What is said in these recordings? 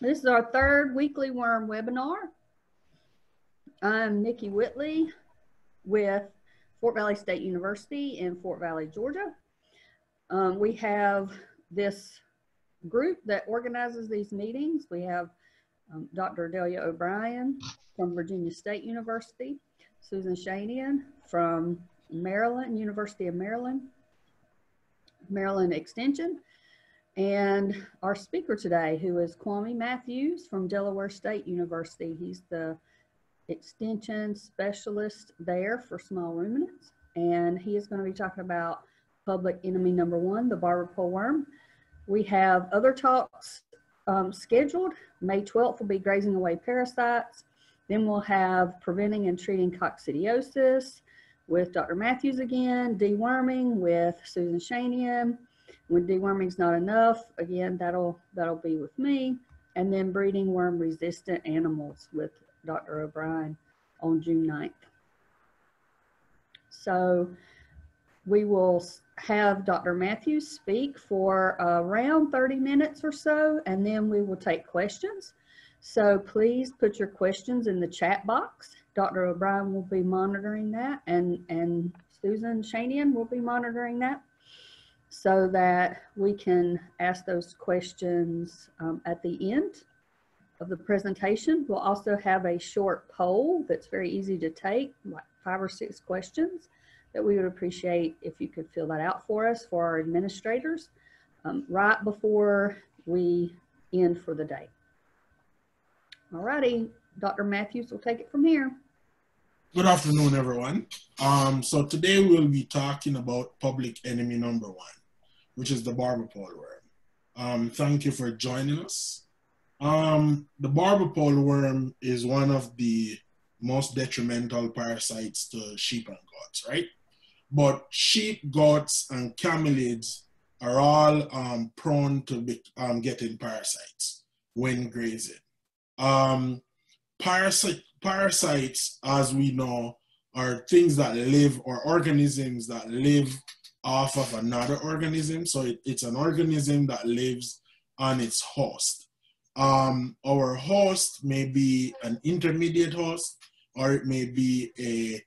This is our third weekly worm webinar. I'm Nikki Whitley with Fort Valley State University in Fort Valley, Georgia. We have this group that organizes these meetings. We have Dr. Delia O'Brien from Virginia State University, Susan Shanian from Maryland, University of Maryland, Maryland Extension, and our speaker today, who is Kwame Matthews from Delaware State University. He's the extension specialist there for small ruminants, and he is going to be talking about public enemy number one, the barber pole worm. We have other talks scheduled. May 12th will be grazing away parasites. Then we'll have preventing and treating coccidiosis with Dr. Matthews again, deworming with Susan Shanian. When deworming's not enough, again, that'll be with me. And then breeding worm-resistant animals with Dr. O'Brien on June 9th. So we will have Dr. Matthews speak for around 30 minutes or so, and then we will take questions. So please put your questions in the chat box. Dr. O'Brien will be monitoring that, and Susan Shanian will be monitoring that, so that we can ask those questions at the end of the presentation. We'll also have a short poll that's very easy to take, like 5 or 6 questions, that we would appreciate if you could fill that out for us, for our administrators, right before we end for the day. All righty, Dr. Matthews will take it from here. Good afternoon, everyone. So today we'll be talking about public enemy number one, which is the barber pole worm. Thank you for joining us. The barber pole worm is one of the most detrimental parasites to sheep and goats, right? But sheep, goats, and camelids are all prone to getting parasites when grazing. Parasites, as we know, are things that live, or organisms that live off of another organism. So it's an organism that lives on its host. Our host may be an intermediate host, or it may be a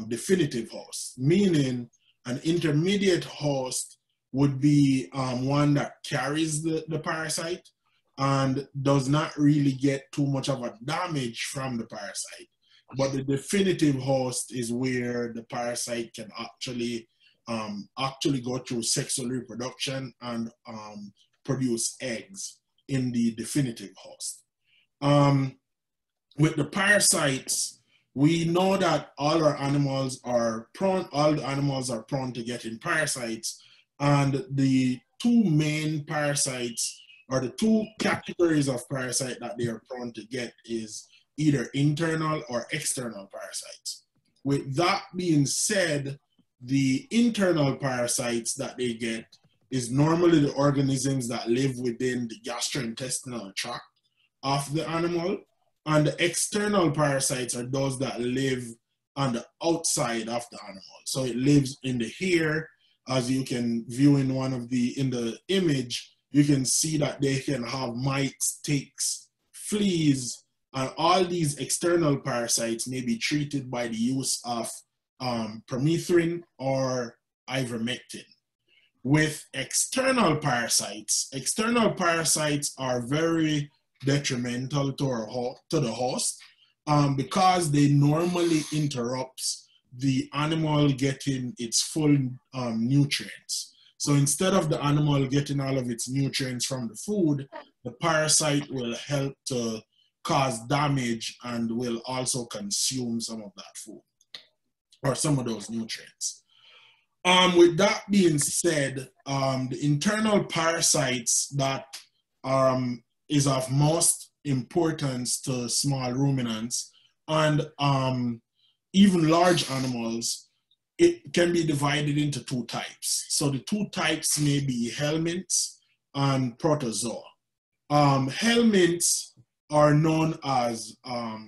definitive host, meaning an intermediate host would be one that carries the parasite and does not really get too much of a damage from the parasite. But the definitive host is where the parasite can actually go through sexual reproduction and produce eggs in the definitive host. With the parasites, we know that all the animals are prone to getting parasites, and the two main parasites, or the two categories of parasite that they are prone to get, is either internal or external parasites. With that being said, the internal parasites that they get is normally the organisms that live within the gastrointestinal tract of the animal, and the external parasites are those that live on the outside of the animal. So it lives in the hair, as you can view in the image. You can see that they can have mites, ticks, fleas, and all these external parasites may be treated by the use of permethrin or ivermectin. With external parasites are very detrimental to the host because they normally interrupts the animal getting its full nutrients. So instead of the animal getting all of its nutrients from the food, the parasite will help to cause damage and will also consume some of that food, or some of those nutrients. With that being said, the internal parasites that is of most importance to small ruminants and even large animals, it can be divided into 2 types. So the 2 types may be helminths and protozoa. Helminths are known as, are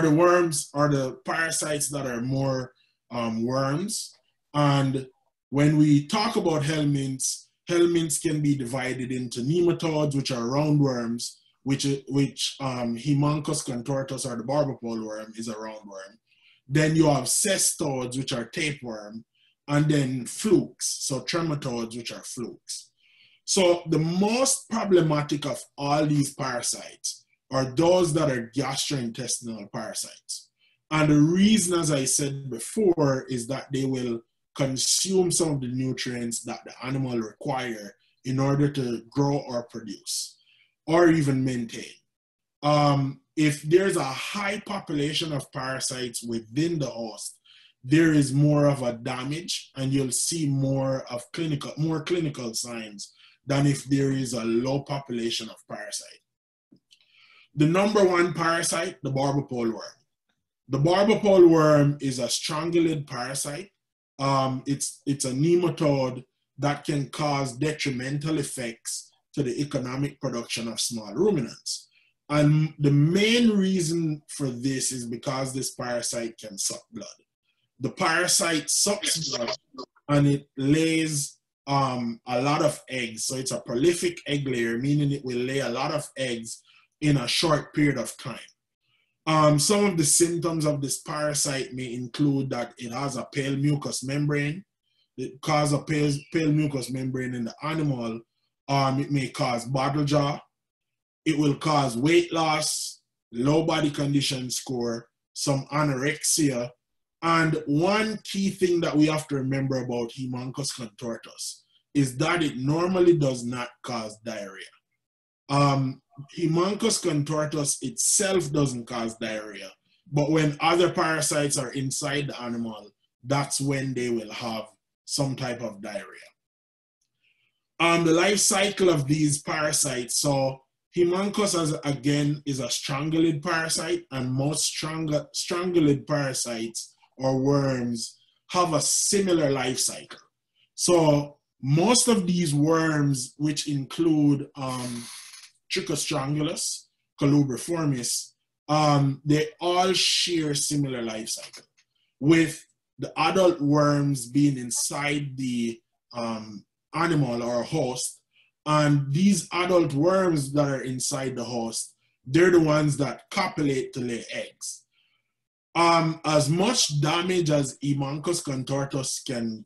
the worms, or the parasites that are more worms. And when we talk about helminths, helminths can be divided into nematodes, which are roundworms, which Haemonchus contortus, or the barber pole worm, is a roundworm. Then you have cestodes, which are tapeworm, and then flukes, so trematodes, which are flukes. So the most problematic of all these parasites are those that are gastrointestinal parasites. And the reason, as I said before, is that they will consume some of the nutrients that the animal require in order to grow or produce, or even maintain. If there's a high population of parasites within the host, there is more of a damage, and you'll see more clinical signs than if there is a low population of parasite. The number one parasite, the barber pole worm. The barber pole worm is a STRONGYLID parasite. It's a nematode that can cause detrimental effects to the economic production of small ruminants. And the main reason for this is because this parasite can suck blood. The parasite sucks blood and it lays a lot of eggs. So it's a prolific egg layer, meaning it will lay a lot of eggs in a short period of time. Some of the symptoms of this parasite may include that it has a pale mucous membrane. It causes a pale mucous membrane in the animal. It may cause bottle jaw. It will cause weight loss, low body condition score, some anorexia. And one key thing that we have to remember about Haemonchus contortus is that it normally does not cause diarrhea. Haemonchus contortus itself doesn't cause diarrhea, but when other parasites are inside the animal, that's when they will have some type of diarrhea. The life cycle of these parasites, so Haemonchus, again, is a STRONGYLID parasite, and most STRONGYLID parasites or worms have a similar life cycle. So most of these worms, which include Trichostrongylus, colubriformis, they all share similar life cycle, with the adult worms being inside the animal or host. And these adult worms that are inside the host, they're the ones that copulate to lay eggs. As much damage as Haemonchus contortus can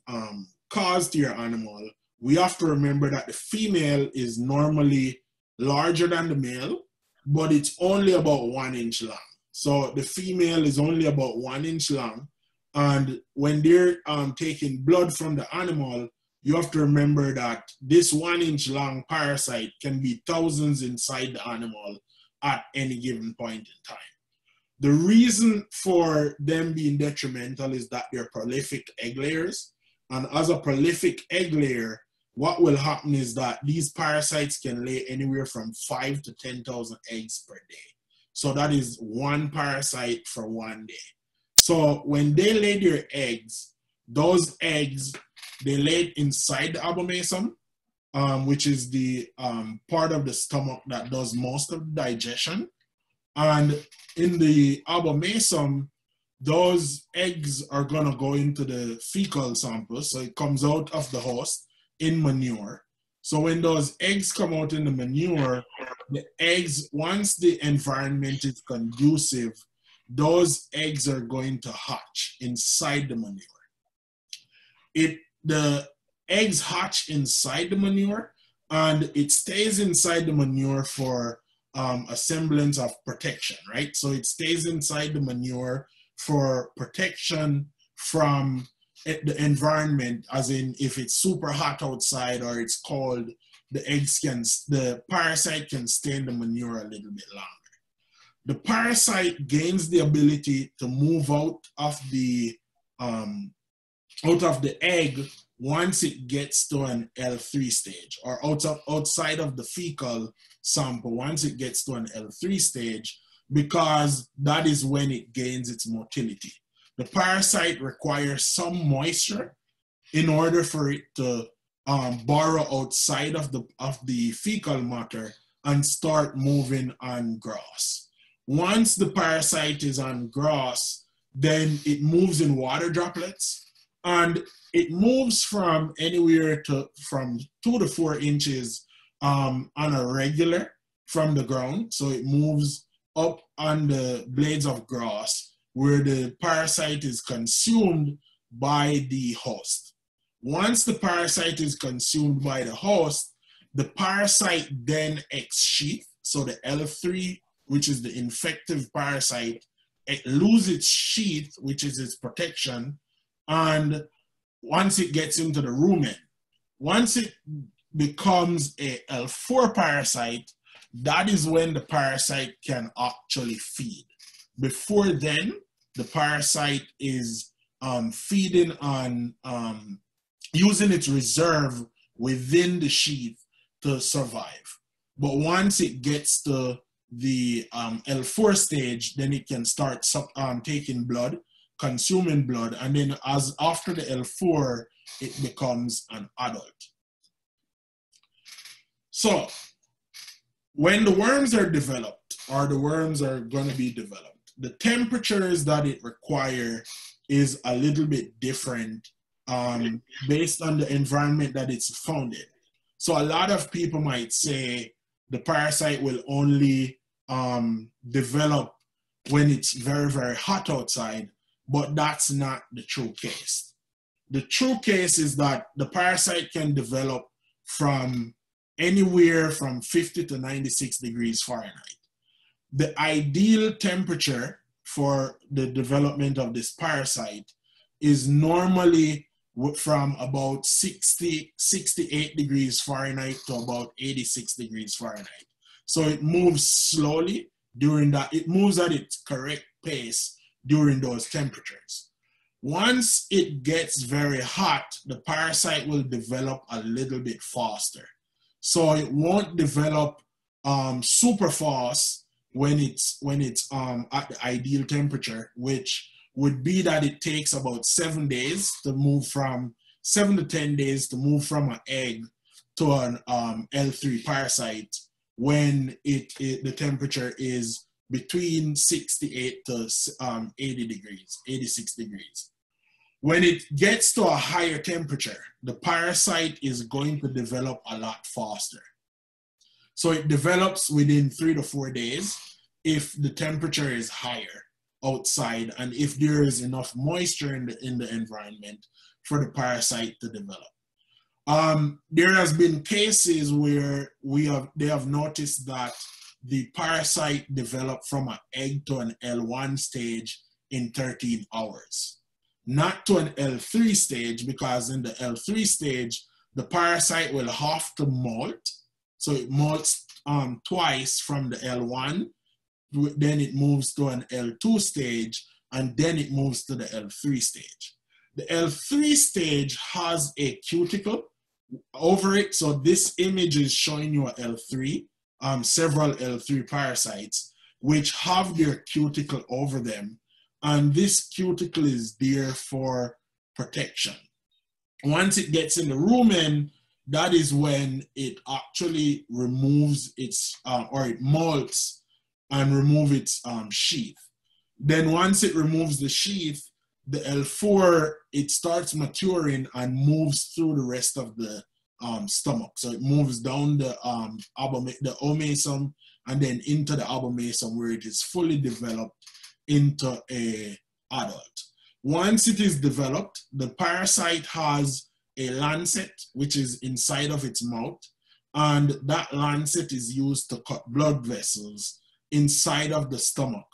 cause to your animal, we have to remember that the female is normally larger than the male, but it's only about 1 inch long. So the female is only about 1 inch long. And when they're taking blood from the animal, you have to remember that this 1 inch long parasite can be thousands inside the animal at any given point in time. The reason for them being detrimental is that they're prolific egg layers. And as a prolific egg layer, what will happen is that these parasites can lay anywhere from 5 to 10,000 eggs per day. So that is one parasite for 1 day. So when they lay their eggs, those eggs, they lay inside the abomasum, which is the part of the stomach that does most of the digestion. And in the abomasum, those eggs are gonna go into the fecal sample. So it comes out of the host in manure. So when those eggs come out in the manure, the eggs, once the environment is conducive, those eggs are going to hatch inside the manure. The eggs hatch inside the manure, and it stays inside the manure for a semblance of protection, right? So it stays inside the manure for protection from the environment, as in if it's super hot outside or it's cold, the parasite can stay in the manure a little bit longer. The parasite gains the ability to move out of the egg once it gets to an L3 stage, or outside of the fecal sample once it gets to an L3 stage, because that is when it gains its motility. The parasite requires some moisture in order for it to burrow outside of the fecal matter and start moving on grass. Once the parasite is on grass, then it moves in water droplets, And it moves from anywhere from 2 to 4 inches on a regular from the ground. So it moves up on the blades of grass where the parasite is consumed by the host. Once the parasite is consumed by the host, the parasite then exsheath. So the L3, which is the infective parasite, it loses its sheath, which is its protection. And once it gets into the rumen, once it becomes a L4 parasite, that is when the parasite can actually feed. Before then, the parasite is feeding on using its reserve within the sheath to survive. But once it gets to the L4 stage, then it can start taking blood, consuming blood, and then as after the L4, it becomes an adult. So when the worms are developed, or the worms are going to be developed, the temperatures that it requires is a little bit different based on the environment that it's found in. So a lot of people might say the parasite will only develop when it's very, very hot outside, but that's not the true case. The true case is that the parasite can develop from anywhere from 50 to 96 degrees Fahrenheit. The ideal temperature for the development of this parasite is normally from about 68 degrees Fahrenheit to about 86 degrees Fahrenheit. So it moves slowly during that, it moves at its correct pace during those temperatures. Once it gets very hot, the parasite will develop a little bit faster. So it won't develop super fast when it's at the ideal temperature, which would be that it takes about 7 days to move from 7 to 10 days to move from an egg to an L3 parasite when the temperature is between 68 to 80 degrees, 86 degrees. When it gets to a higher temperature, the parasite is going to develop a lot faster. So it develops within 3 to 4 days if the temperature is higher outside and if there is enough moisture in the environment for the parasite to develop. There has been cases where they have noticed that the parasite developed from an egg to an L1 stage in 13 hours. Not to an L3 stage, because in the L3 stage, the parasite will have to molt. So it molts twice from the L1, then it moves to an L2 stage, and then it moves to the L3 stage. The L3 stage has a cuticle over it. So this image is showing you a L3, several L3 parasites, which have their cuticle over them. And this cuticle is there for protection. Once it gets in the rumen, that is when it actually removes its, or it molts and remove its sheath. Then once it removes the sheath, the L4, it starts maturing and moves through the rest of the stomach. So it moves down the omasum and then into the abomasum where it is fully developed into an adult. Once it is developed, the parasite has a lancet which is inside of its mouth, and that lancet is used to cut blood vessels inside of the stomach.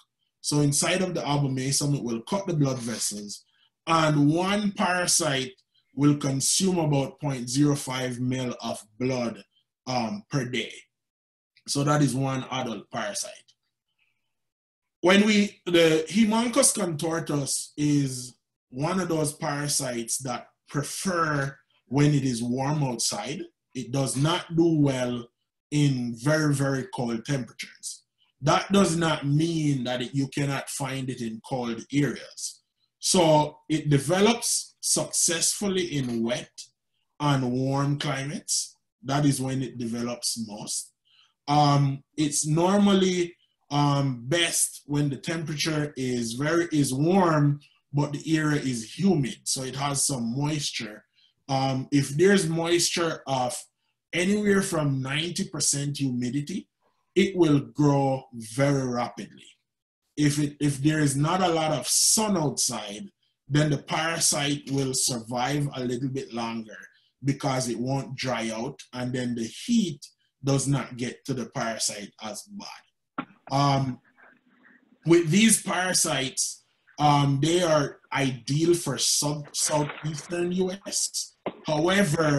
So inside of the abomasum, it will cut the blood vessels, and one parasite will consume about 0.05 ml of blood per day. So that is one adult parasite. The Haemonchus contortus is one of those parasites that prefer when it is warm outside. It does not do well in very, very cold temperatures. That does not mean that you cannot find it in cold areas. So it develops successfully in wet and warm climates. That is when it develops most. It's normally best when the temperature is warm, but the area is humid, so it has some moisture. If there's moisture of anywhere from 90% humidity, it will grow very rapidly. If there is not a lot of sun outside, then the parasite will survive a little bit longer because it won't dry out, and then the heat does not get to the parasite as bad. With these parasites, they are ideal for southeastern US. However,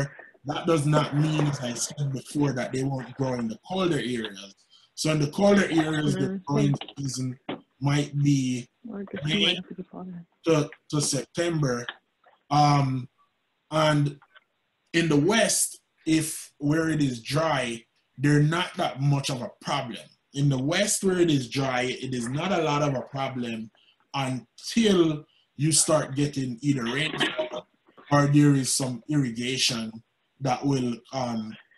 that does not mean, as I said before, that they won't grow in the colder areas. So in the colder areas, the growing season might be May to September. And in the West, where it is dry, they're not that much of a problem. In the West, where it is dry, it is not a lot of a problem until you start getting either rainfall or there is some irrigation that will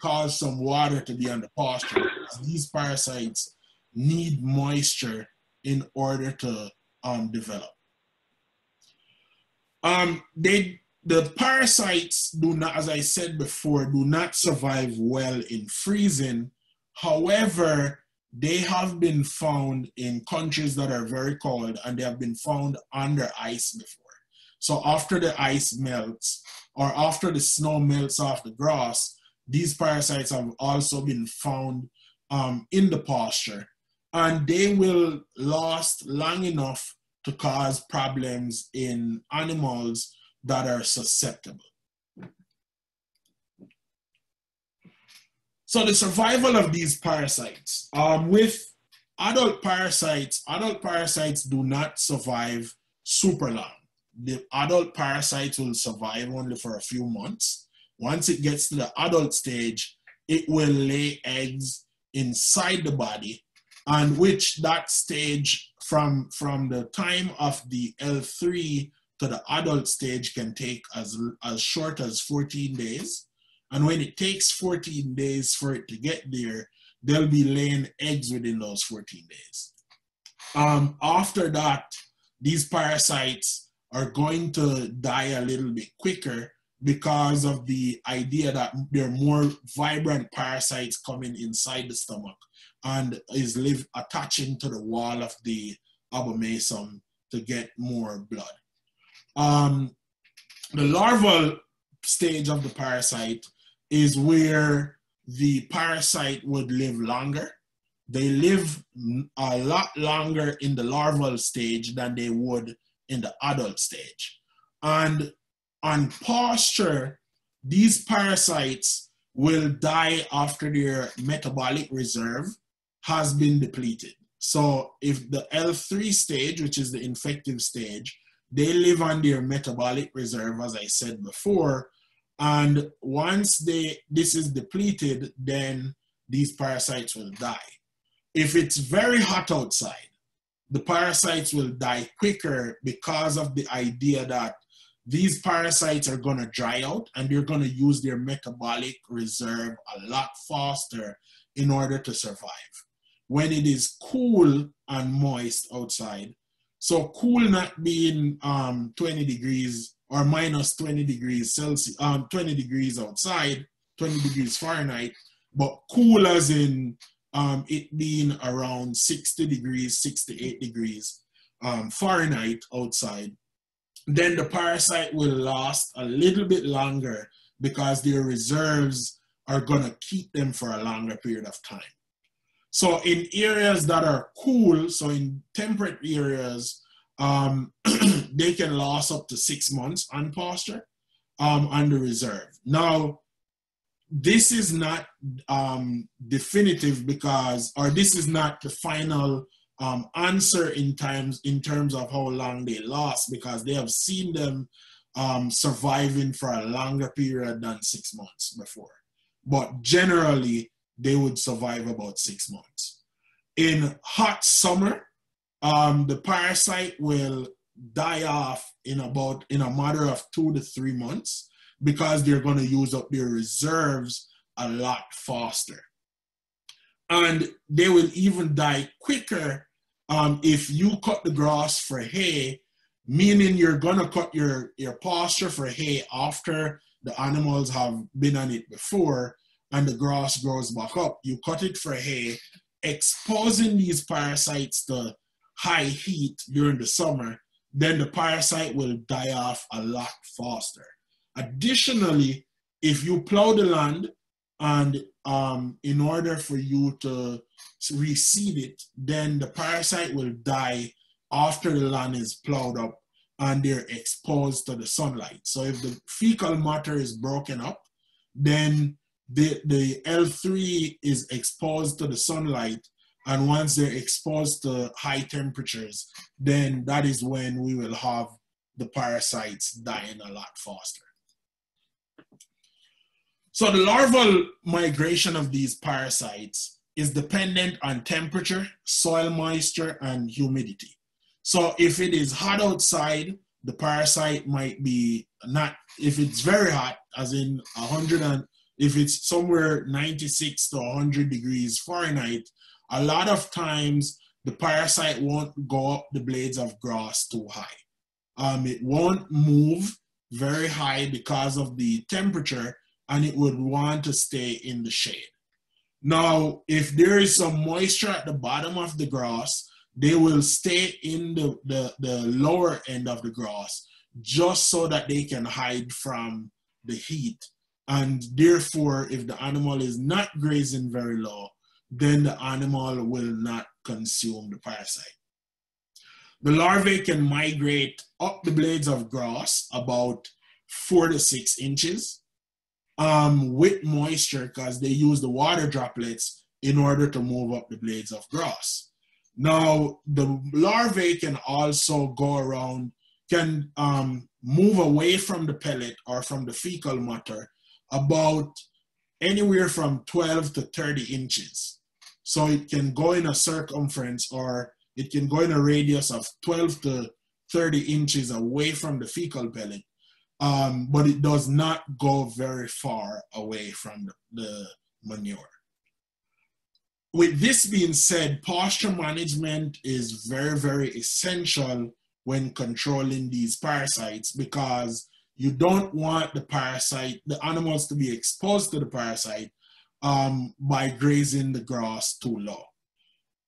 cause some water to be on the pasture. These parasites need moisture in order to develop. The parasites do not, as I said before, do not survive well in freezing. However, they have been found in countries that are very cold, and they have been found under ice before. So after the ice melts, or after the snow melts off the grass, these parasites have also been found in the pasture, and they will last long enough to cause problems in animals that are susceptible. So the survival of these parasites, with adult parasites do not survive super long. The adult parasites will survive only for a few months. Once it gets to the adult stage, it will lay eggs inside the body, and which that stage from the time of the L3 to the adult stage can take as short as 14 days. And when it takes 14 days for it to get there, they'll be laying eggs within those 14 days. After that, these parasites are going to die a little bit quicker because of the idea that there are more vibrant parasites coming inside the stomach and is attaching to the wall of the abomasum to get more blood. The larval stage of the parasite is where the parasite would live longer. They live a lot longer in the larval stage than they would in the adult stage. And on pasture, these parasites will die after their metabolic reserve has been depleted. So if the L3 stage, which is the infective stage, they live on their metabolic reserve, as I said before, and once this is depleted, then these parasites will die. If it's very hot outside, the parasites will die quicker because of the idea that these parasites are going to dry out and they're going to use their metabolic reserve a lot faster in order to survive. When it is cool and moist outside, so cool not being 20 degrees or minus 20 degrees Celsius, 20 degrees outside, 20 degrees Fahrenheit, but cool as in it being around 60 degrees, 68 degrees Fahrenheit outside, then the parasite will last a little bit longer because their reserves are going to keep them for a longer period of time. So in areas that are cool, so in temperate areas, they can last up to 6 months on pasture on the reserve. Now, this is not definitive because, or this is not the final answer in terms of how long they last, because they have seen them surviving for a longer period than 6 months before. But generally, they would survive about 6 months. In hot summer, the parasite will die off in a matter of 2 to 3 months because they're going to use up their reserves a lot faster. And they will even die quicker if you cut the grass for hay, meaning you're gonna cut your pasture for hay after the animals have been on it before and the grass grows back up. You cut it for hay, exposing these parasites to high heat during the summer, then the parasite will die off a lot faster. Additionally, if you plow the land and in order for you to reseed it, then the parasite will die after the land is plowed up and they're exposed to the sunlight. So if the fecal matter is broken up, then the L3 is exposed to the sunlight, and once they're exposed to high temperatures, then that is when we will have the parasites dying a lot faster. So the larval migration of these parasites is dependent on temperature, soil moisture, and humidity. So if it is hot outside, the parasite might be not, if it's very hot, as in 100, and if it's somewhere 96 to 100 degrees Fahrenheit, a lot of times the parasite won't go up the blades of grass too high. It won't move very high because of the temperature, and it would want to stay in the shade. Now, if there is some moisture at the bottom of the grass, they will stay in the lower end of the grass just so that they can hide from the heat. And therefore, if the animal is not grazing very low, then the animal will not consume the parasite. The larvae can migrate up the blades of grass about 4 to 6 inches with moisture, because they use the water droplets in order to move up the blades of grass. Now, the larvae can also go around, can move away from the pellet or from the fecal matter about anywhere from 12 to 30 inches. So it can go in a circumference, or it can go in a radius of 12 to 30 inches away from the fecal pellet, but it does not go very far away from the manure. With this being said, pasture management is very, very essential when controlling these parasites, because you don't want the animals to be exposed to the parasite by grazing the grass too low.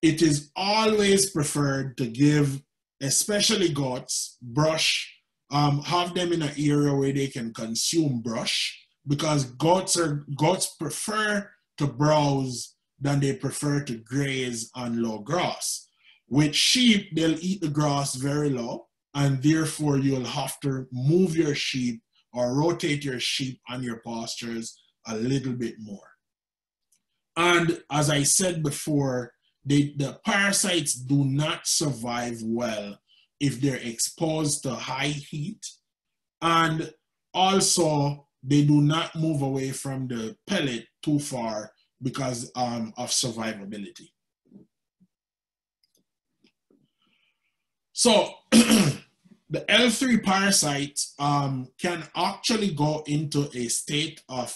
It is always preferred to give, especially goats, brush, have them in an area where they can consume brush, because goats prefer to browse than they prefer to graze on low grass. With sheep, they'll eat the grass very low, and therefore you'll have to move your sheep or rotate your sheep on your pastures a little bit more. And as I said before, the parasites do not survive well if they're exposed to high heat, and also they do not move away from the pellet too far because of survivability. So the L3 parasite can actually go into a state of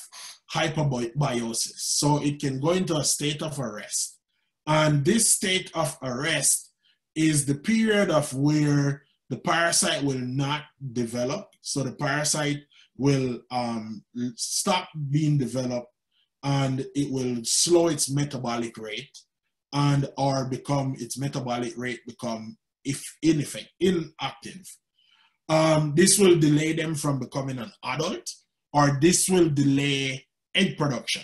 hypobiosis. So it can go into a state of arrest. And this state of arrest is the period of where the parasite will not develop. So the parasite will stop being developed, and it will slow its metabolic rate, and or become its metabolic rate become inactive. This will delay them from becoming an adult, or this will delay egg production.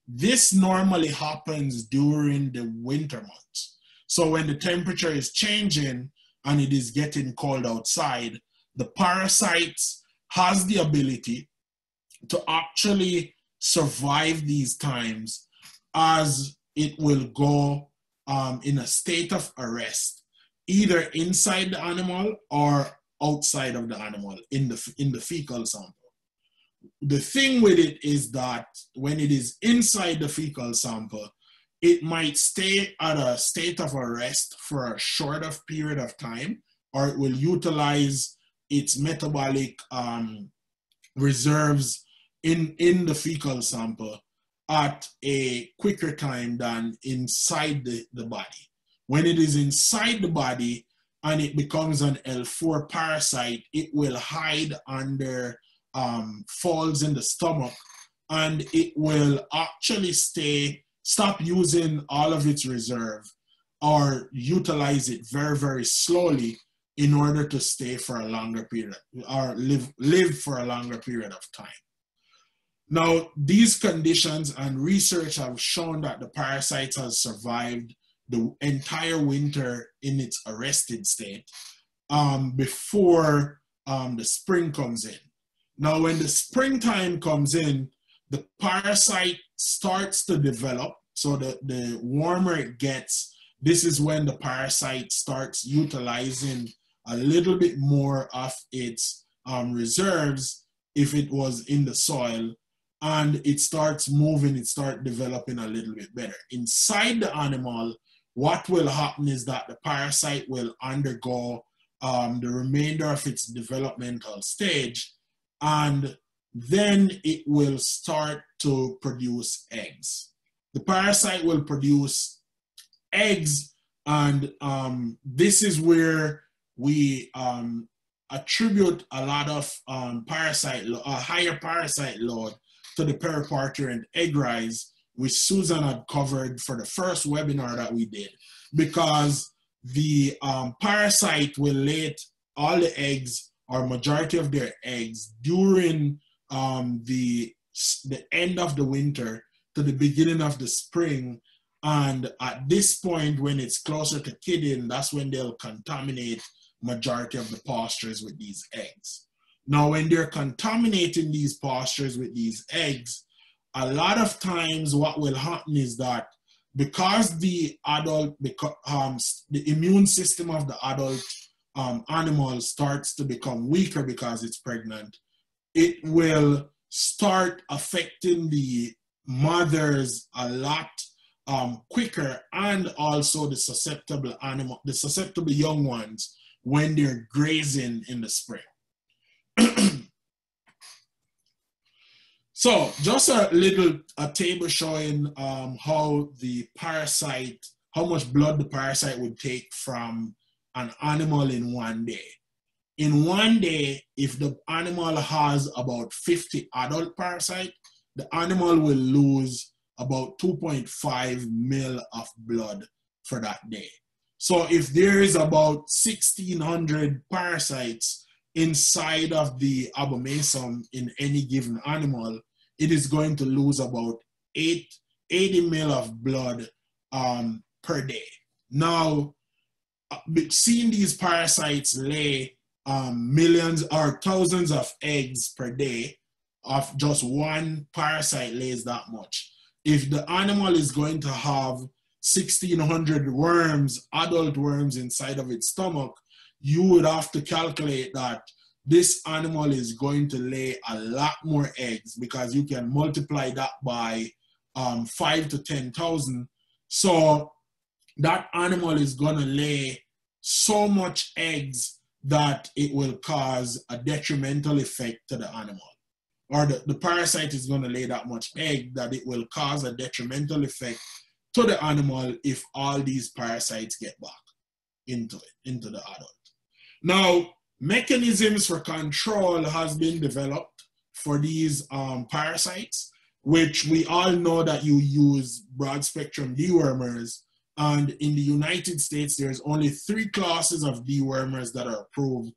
This normally happens during the winter months. So when the temperature is changing and it is getting cold outside, the parasites has the ability to actually survive these times, as it will go in a state of arrest, either inside the animal or outside of the animal in the fecal sample. The thing with it is that when it is inside the fecal sample, it might stay at a state of arrest for a shorter period of time, or it will utilize its metabolic reserves in the fecal sample at a quicker time than inside the body. When it is inside the body, and it becomes an L4 parasite, it will hide under folds in the stomach, and it will actually stop using all of its reserve or utilize it very, very slowly in order to stay for a longer period or live for a longer period of time. Now, these conditions and research have shown that the parasite has survived the entire winter in its arrested state before the spring comes in. Now, when the springtime comes in, the parasite starts to develop. So the warmer it gets, this is when the parasite starts utilizing a little bit more of its reserves if it was in the soil, and it starts moving, it starts developing a little bit better. Inside the animal, what will happen is that the parasite will undergo the remainder of its developmental stage, and then it will start to produce eggs. The parasite will produce eggs, and this is where we attribute a lot of higher parasite load to the periparturient egg rise, which Susan had covered for the first webinar that we did, because the parasite will lay all the eggs or majority of their eggs during the end of the winter to the beginning of the spring. And at this point, when it's closer to kidding, that's when they'll contaminate majority of the pastures with these eggs. Now, when they're contaminating these pastures with these eggs, a lot of times what will happen is that because the immune system of the adult animal starts to become weaker because it's pregnant, it will start affecting the mothers a lot quicker, and also the susceptible young ones when they're grazing in the spring. So just a table showing how much blood the parasite would take from an animal in one day. In one day, if the animal has about 50 adult parasites, the animal will lose about 2.5 ml of blood for that day. So if there is about 1,600 parasites inside of the abomasum in any given animal, it is going to lose about 80 ml of blood per day. Now, seeing these parasites lay millions or thousands of eggs per day, of just one parasite lays that much. If the animal is going to have 1,600 worms, adult worms inside of its stomach, you would have to calculate that this animal is going to lay a lot more eggs, because you can multiply that by 5 to 10,000. So that animal is going to lay so much eggs that it will cause a detrimental effect to the animal. Or the parasite is going to lay that much egg that it will cause a detrimental effect to the animal if all these parasites get back into the adult. Now, mechanisms for control has been developed for these parasites, which we all know that you use broad spectrum dewormers. And in the United States, there's only 3 classes of dewormers that are approved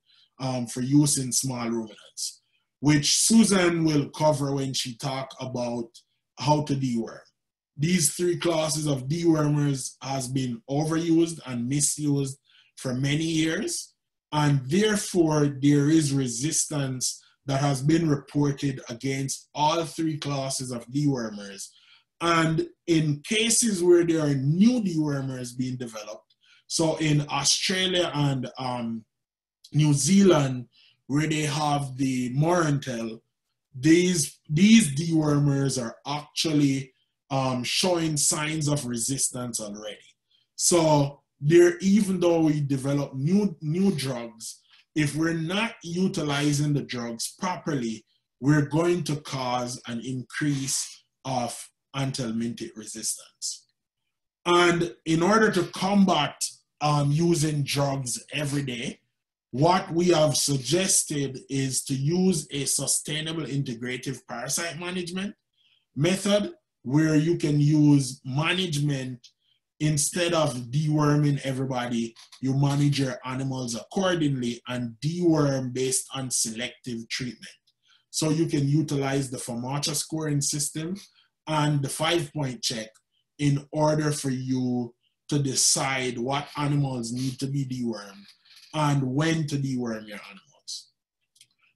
for use in small ruminants, which Susan will cover when she talks about how to deworm. These 3 classes of dewormers has been overused and misused for many years, and therefore there is resistance that has been reported against all 3 classes of dewormers. And in cases where there are new dewormers being developed, so in Australia and New Zealand, where they have the Morantel, these dewormers are actually showing signs of resistance already. So even though we develop new drugs, if we're not utilizing the drugs properly, we're going to cause an increase of anthelmintic resistance. And in order to combat using drugs every day. What we have suggested is to use a sustainable integrative parasite management method where you can use management instead of deworming everybody. You manage your animals accordingly and deworm based on selective treatment. So you can utilize the Haemonchus scoring system and the 5-point check in order for you to decide what animals need to be dewormed and when to deworm your animals.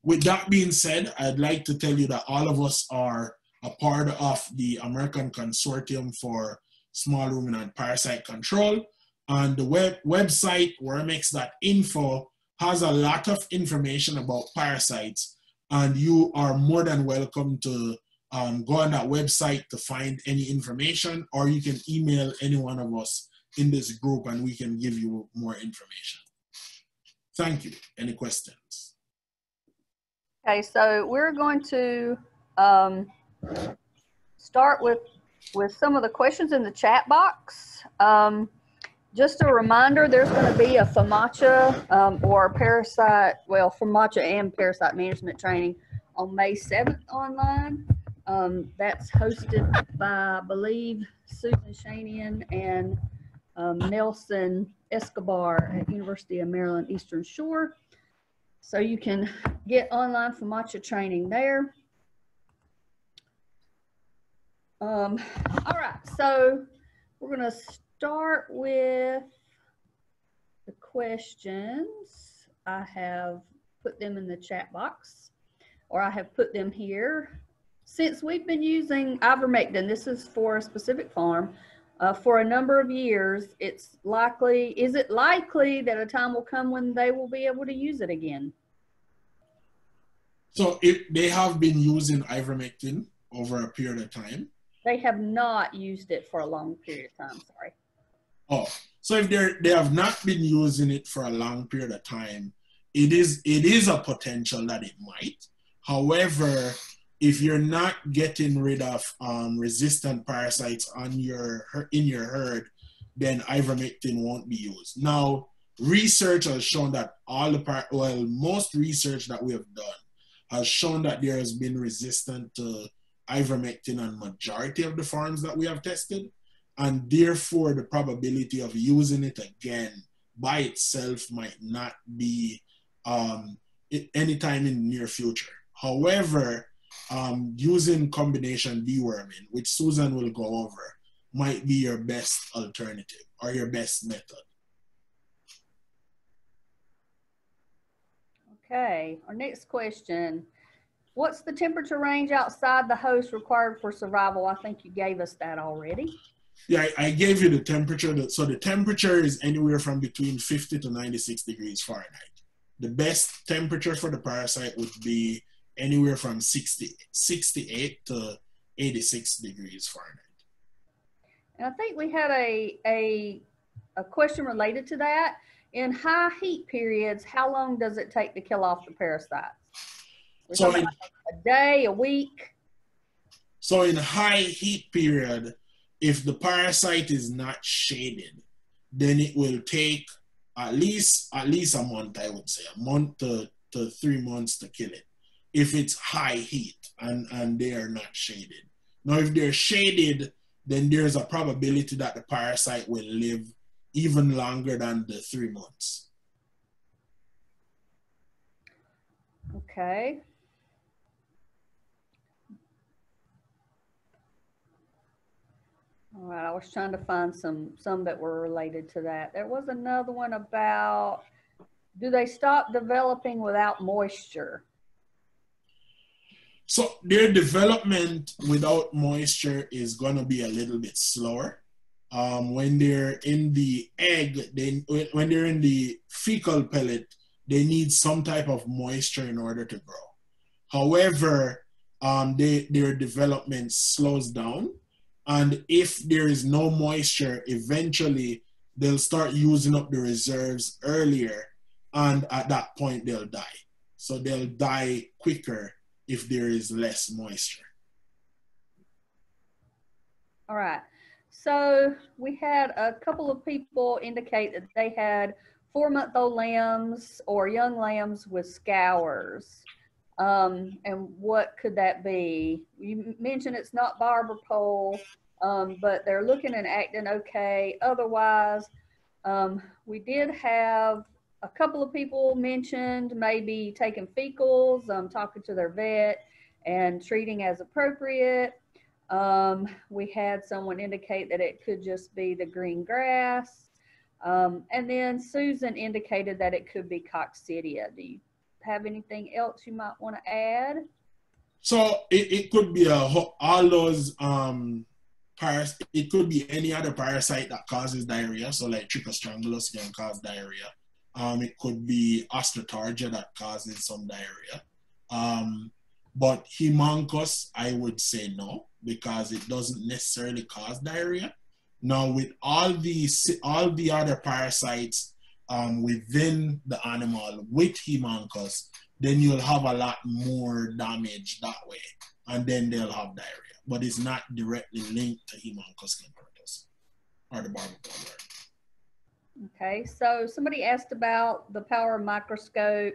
With that being said, I'd like to tell you that all of us are a part of the American Consortium for Small Ruminant Parasite Control, and the website wormex.info has a lot of information about parasites, and you are more than welcome to go on that website to find any information, or you can email any one of us in this group and we can give you more information. Thank you. Any questions? Okay, so we're going to start with some of the questions in the chat box. Just a reminder, there's going to be a FAMACHA or parasite, well, FAMACHA and parasite management training on May 7th online. That's hosted by, I believe, Susan Shanian and Nelson Escobar at University of Maryland Eastern Shore. So you can get online FAMACHA training there. All right, so we're going to start with the questions. I have put them in the chat box, or I have put them here. Since we've been using ivermectin, this is for a specific farm, for a number of years, is it likely that a time will come when they will be able to use it again? So if they have been using ivermectin over a period of time? They have not used it for a long period of time, sorry. Oh, so if they have not been using it for a long period of time, it is a potential that it might. However, if you're not getting rid of resistant parasites in your herd, then ivermectin won't be used. Now, research has shown that most research that we have done has shown that there has been resistance to ivermectin on majority of the farms that we have tested, and therefore the probability of using it again by itself might not be anytime in the near future. However, using combination deworming, which Susan will go over, might be your best alternative or your best method. Okay, our next question. What's the temperature range outside the host required for survival? I think you gave us that already. Yeah, I gave you the temperature. So the temperature is anywhere from between 50 to 96 degrees Fahrenheit. The best temperature for the parasite would be anywhere from 68 to 86 degrees Fahrenheit. And I think we had a question related to that. In high heat periods, how long does it take to kill off the parasites? So like a day, a week? So in high heat period, if the parasite is not shaded, then it will take at least a month, I would say, a month to 3 months to kill it, if it's high heat and they are not shaded. Now, if they're shaded, then there's a probability that the parasite will live even longer than the 3 months. Okay. All right, I was trying to find some that were related to that. There was another one about, do they stop developing without moisture? So their development without moisture is going to be a little bit slower. When they're in the egg, when they're in the fecal pellet, they need some type of moisture in order to grow. However, their development slows down. And if there is no moisture, eventually they'll start using up the reserves earlier. And at that point, they'll die. So they'll die quicker if there is less moisture. All right. So we had a couple of people indicate that they had 4-month-old lambs or young lambs with scours. And what could that be? You mentioned it's not barber pole, but they're looking and acting okay. Otherwise, we did have a couple of people mentioned maybe taking fecals, talking to their vet and treating as appropriate. We had someone indicate that it could just be the green grass. And then Susan indicated that it could be coccidia. Do you have anything else you might want to add? So it could be all those it could be any other parasite that causes diarrhea. So like Trichostrongylus can cause diarrhea. It could be Astrotargia that causes some diarrhea. But Haemonchus, I would say no, because it doesn't necessarily cause diarrhea. Now, with all the other parasites within the animal with Haemonchus, then you'll have a lot more damage that way, and then they'll have diarrhea. But it's not directly linked to Haemonchus contortus or the barber pole. Okay, so somebody asked about the power microscope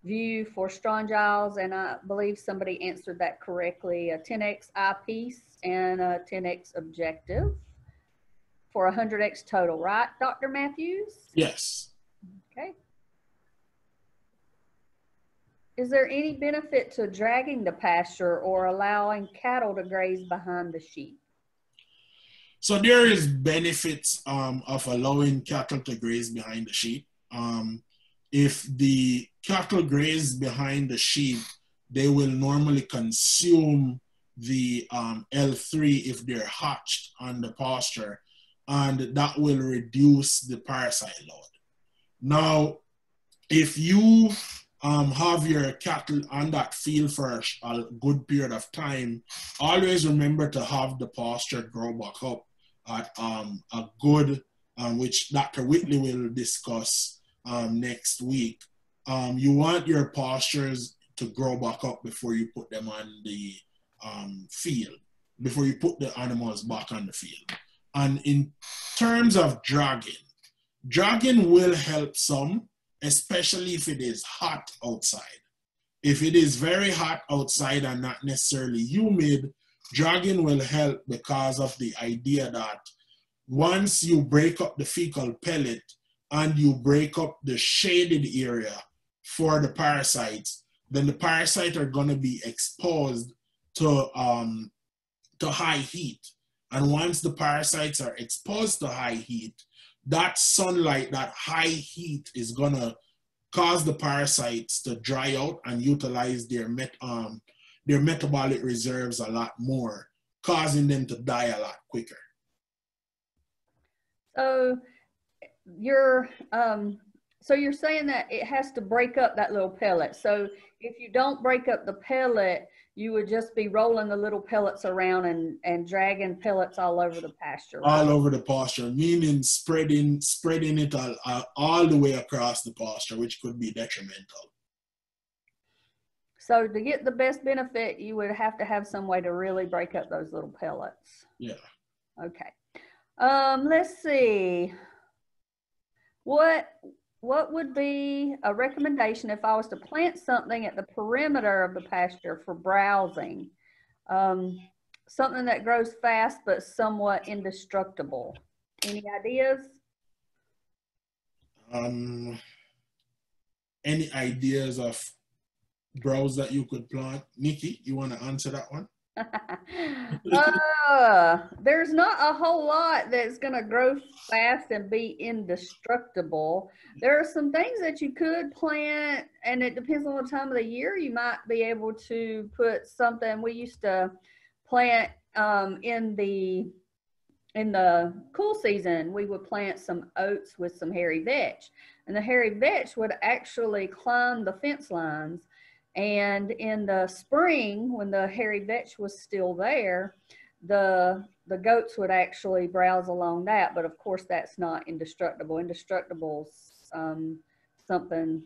view for strongyles, and I believe somebody answered that correctly. A 10x eyepiece and a 10x objective for 100x total, right, Dr. Matthews? Yes. Okay. Is there any benefit to dragging the pasture or allowing cattle to graze behind the sheep? So there is benefits of allowing cattle to graze behind the sheep. If the cattle graze behind the sheep, they will normally consume the L3 if they're hatched on the pasture, and that will reduce the parasite load. Now, if you have your cattle on that field for a good period of time, always remember to have the pasture grow back up at a good, which Dr. Whitley will discuss next week. You want your pastures to grow back up before you put them on the field, before you put the animals back on the field. And in terms of dragging will help some, especially if it is hot outside. If it is very hot outside and not necessarily humid, dragging will help because of the idea that once you break up the fecal pellet and you break up the shaded area for the parasites, then the parasites are going to be exposed to high heat. And once the parasites are exposed to high heat, that sunlight, that high heat is going to cause the parasites to dry out and utilize their metabolic reserves a lot more, causing them to die a lot quicker. So you're saying that it has to break up that little pellet. So if you don't break up the pellet, you would just be rolling the little pellets around and dragging pellets all over the pasture. Right? All over the pasture, meaning spreading it all the way across the pasture, which could be detrimental. So to get the best benefit, you would have to have some way to really break up those little pellets. Yeah. Okay. Let's see. What would be a recommendation if I was to plant something at the perimeter of the pasture for browsing? Something that grows fast but somewhat indestructible. Any ideas? Any ideas of browse that you could plant? Nikki, you want to answer that one? There's not a whole lot that's going to grow fast and be indestructible. There are some things that you could plant, and it depends on the time of the year. You might be able to put something. We used to plant in the cool season. We would plant some oats with some hairy vetch, and the hairy vetch would actually climb the fence lines. And in the spring, when the hairy vetch was still there, the goats would actually browse along that. But of course, that's not indestructible. Indestructible's something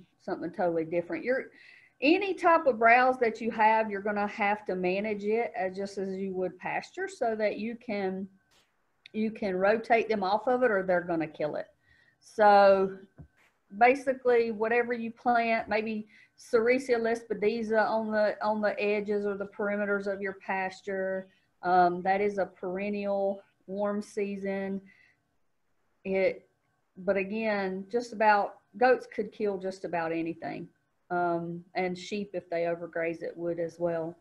totally different. Any type of browse that you have, you're going to have to manage it just as you would pasture, so that you can you can rotate them off of it or they're going to kill it. So basically whatever you plant, maybe Sericea lespedeza on the edges or the perimeters of your pasture. That is a perennial warm season. But again, just about, goats could kill just about anything. And sheep, if they overgraze it, would as well.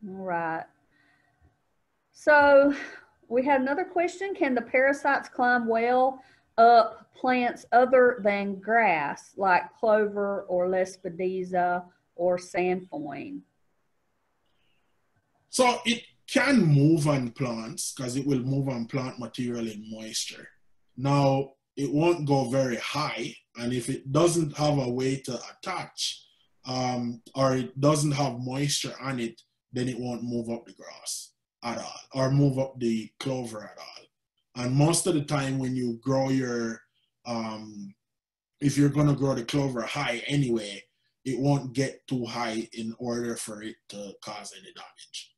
All right. So we had another question. Can the parasites climb well up plants other than grass, like clover or lespedeza or sandfoin? So it can move on plants because it will move on plant material in moisture. Now, it won't go very high, and if it doesn't have a way to attach or it doesn't have moisture on it, then it won't move up the grass at all or move up the clover at all. And most of the time when you grow your, if you're going to grow the clover high anyway, it won't get too high in order for it to cause any damage.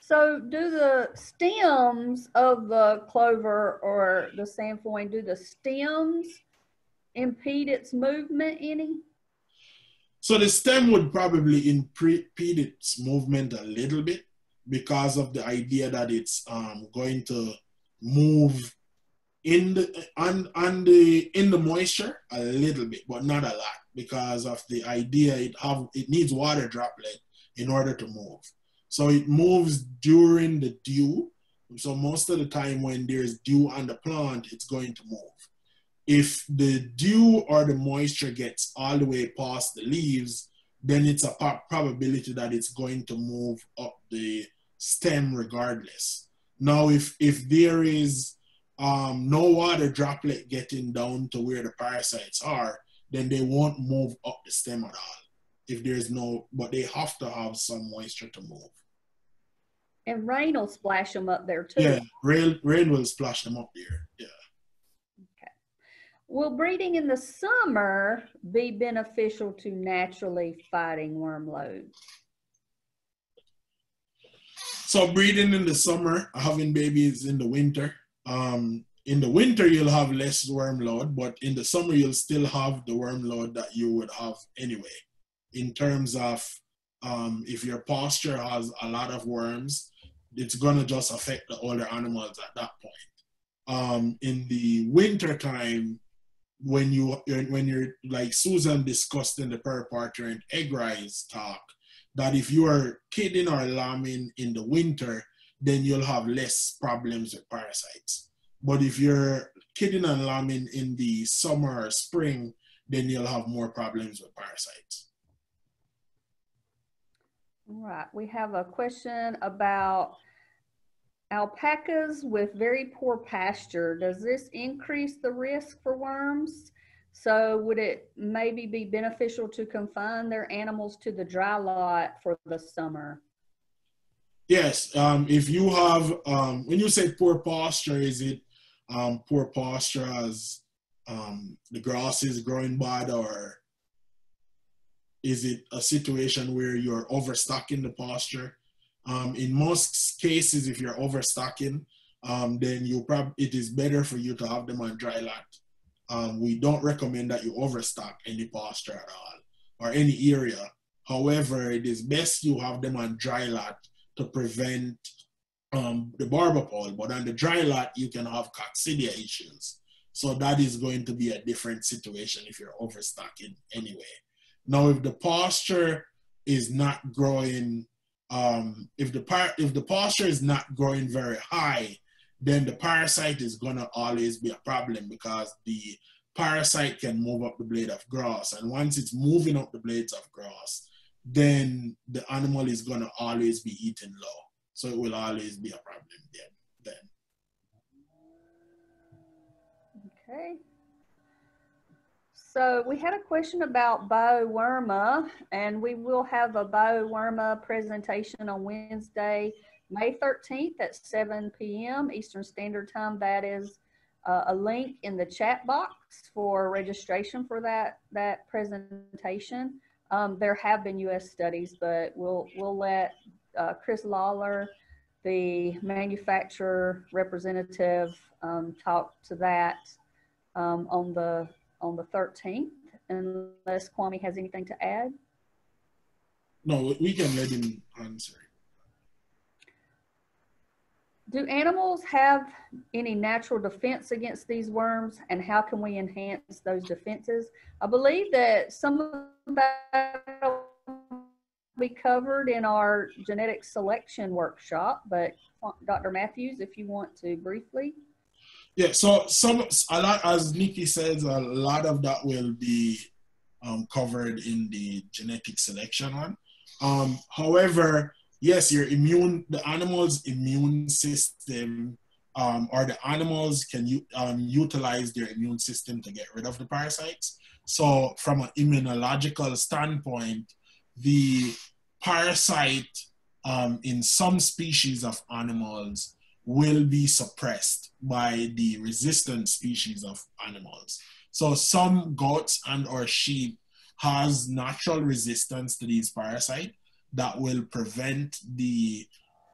So do the stems of the clover or the sandfoin, do the stems impede its movement any? So the stem would probably impede its movement a little bit because of the idea that it's going to move in the moisture a little bit, but not a lot, because of the idea it needs water droplet in order to move. So it moves during the dew. So most of the time when there's dew on the plant, it's going to move. If the dew or the moisture gets all the way past the leaves, then it's a probability that it's going to move up the stem regardless. Now, if there is no water droplet getting down to where the parasites are, then they won't move up the stem at all. If there's no, but they have to have some moisture to move. And rain will splash them up there too. Yeah, rain will splash them up there. Yeah. Okay. Will breeding in the summer be beneficial to naturally fighting worm loads? So breeding in the summer, having babies in the winter. In the winter, you'll have less worm load, but in the summer, you'll still have the worm load that you would have anyway. In terms of if your pasture has a lot of worms, it's going to just affect the older animals at that point. In the winter time, when you're like Susan discussed in the periparturient egg rise talk, that if you are kidding or lambing in the winter, then you'll have less problems with parasites. But if you're kidding and lambing in the summer or spring, then you'll have more problems with parasites. All right, we have a question about alpacas with very poor pasture. Does this increase the risk for worms? So would it maybe be beneficial to confine their animals to the dry lot for the summer? Yes, if you have, when you say poor pasture, is it poor pasture as the grass is growing bad, or is it a situation where you're overstocking the pasture? In most cases, if you're overstocking, then it is better for you to have them on dry lot. We don't recommend that you overstock any pasture at all or any area. However, it is best you have them on dry lot to prevent the barber pole. But on the dry lot, you can have coccidia issues. So that is going to be a different situation if you're overstocking anyway. Now, if the pasture is not growing, if the pasture is not growing very high, then the parasite is gonna always be a problem, because the parasite can move up the blade of grass. And once it's moving up the blades of grass, then the animal is gonna always be eating low. So it will always be a problem then. Okay. So we had a question about bioworma, and we will have a bioworma presentation on Wednesday, May 13th at 7 p.m. Eastern Standard Time. That is a link in the chat box for registration for that presentation. There have been U.S. studies, but we'll let Chris Lawler, the manufacturer representative, talked to that on the 13th, unless Kwame has anything to add. No, we can let him answer. Do animals have any natural defense against these worms, and how can we enhance those defenses? I believe that some of that will be covered in our genetic selection workshop, but Dr. Matthews, if you want to briefly. Yeah, so a lot, as Nikki says, a lot of that will be covered in the genetic selection one. However, yes, the animal's immune system, or the animals can utilize their immune system to get rid of the parasites. So from an immunological standpoint, the parasite in some species of animals will be suppressed by the resistant species of animals. So some goats and or sheep has natural resistance to these parasites that will prevent the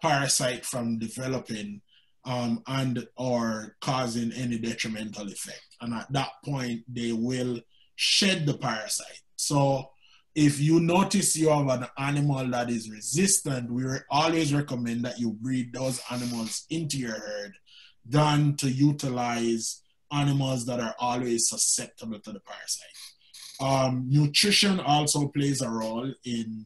parasite from developing and or causing any detrimental effect. And at that point, they will shed the parasite. So if you notice you have an animal that is resistant, we always recommend that you breed those animals into your herd than to utilize animals that are always susceptible to the parasite. Nutrition also plays a role in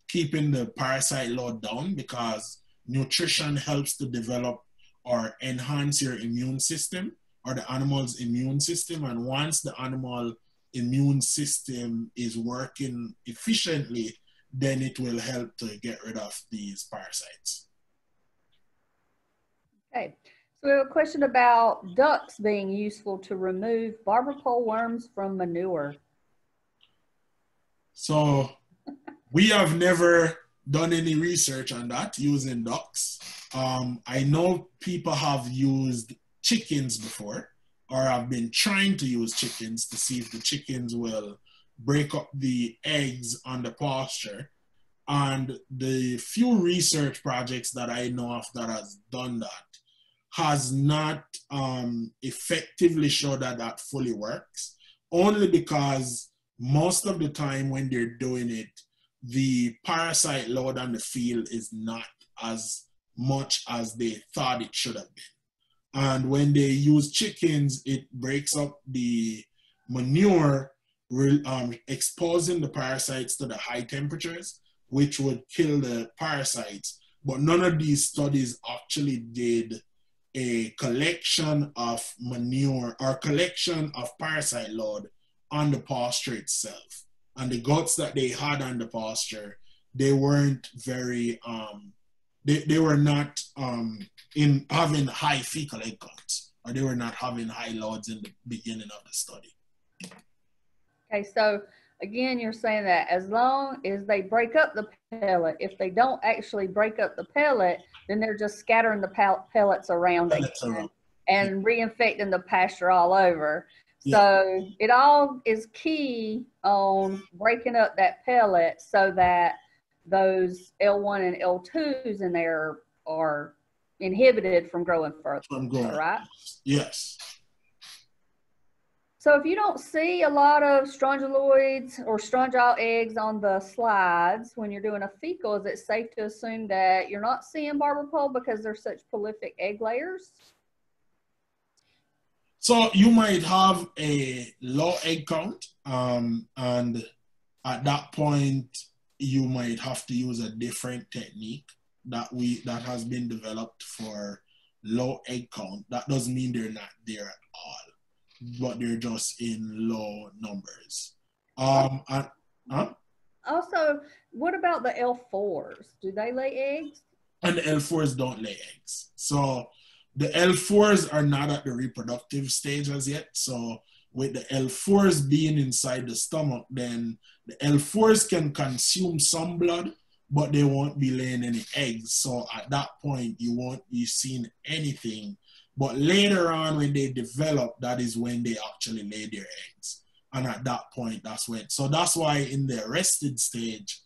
keeping the parasite load down, because nutrition helps to develop or enhance your immune system or the animal's immune system. And once the animal immune system is working efficiently, then it will help to get rid of these parasites. Okay, so we have a question about ducks being useful to remove barber pole worms from manure. So we have never done any research on that using ducks. I know people have used chickens before, or have been trying to use chickens to see if the chickens will break up the eggs on the pasture. And the few research projects that I know of that has done that has not effectively showed that that fully works, only because most of the time when they're doing it, the parasite load on the field is not as much as they thought it should have been. And when they use chickens, it breaks up the manure, exposing the parasites to the high temperatures, which would kill the parasites. But none of these studies actually did a collection of manure or collection of parasite load on the pasture itself. And the goats that they had on the pasture, they weren't very, they were not in having high fecal egg counts, or they were not having high loads in the beginning of the study. Okay, so again, you're saying that as long as they break up the pellet, if they don't actually break up the pellet, then they're just scattering the pellets around again and reinfecting the pasture all over. Yeah. So it all is key on breaking up that pellet so that those L1 and L2s in there are inhibited from growing further, right? Yes. So if you don't see a lot of strongyloids or strongyle eggs on the slides when you're doing a fecal, is it safe to assume that you're not seeing barber pole because they're such prolific egg layers? So you might have a low egg count, and at that point, you might have to use a different technique that has been developed for low egg count. That doesn't mean they're not there at all, but they're just in low numbers. Also, what about the L4s? Do they lay eggs? And the L4s don't lay eggs. So the L4s are not at the reproductive stage as yet. So with the L4s being inside the stomach, then the L4s can consume some blood, but they won't be laying any eggs. So at that point, you won't be seeing anything. But later on, when they develop, that is when they actually lay their eggs. And at that point, that's when. So that's why in the arrested stage,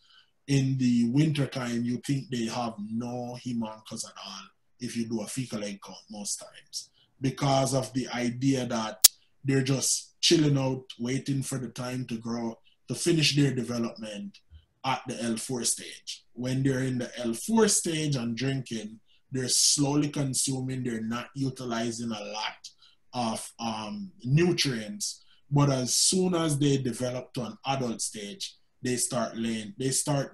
in the wintertime, you think they have no Haemonchus at all if you do a fecal egg count most times, because of the idea that they're just chilling out, waiting for the time to grow, to finish their development at the L4 stage. When they're in the L4 stage and drinking, they're slowly consuming, they're not utilizing a lot of nutrients. But as soon as they develop to an adult stage, they start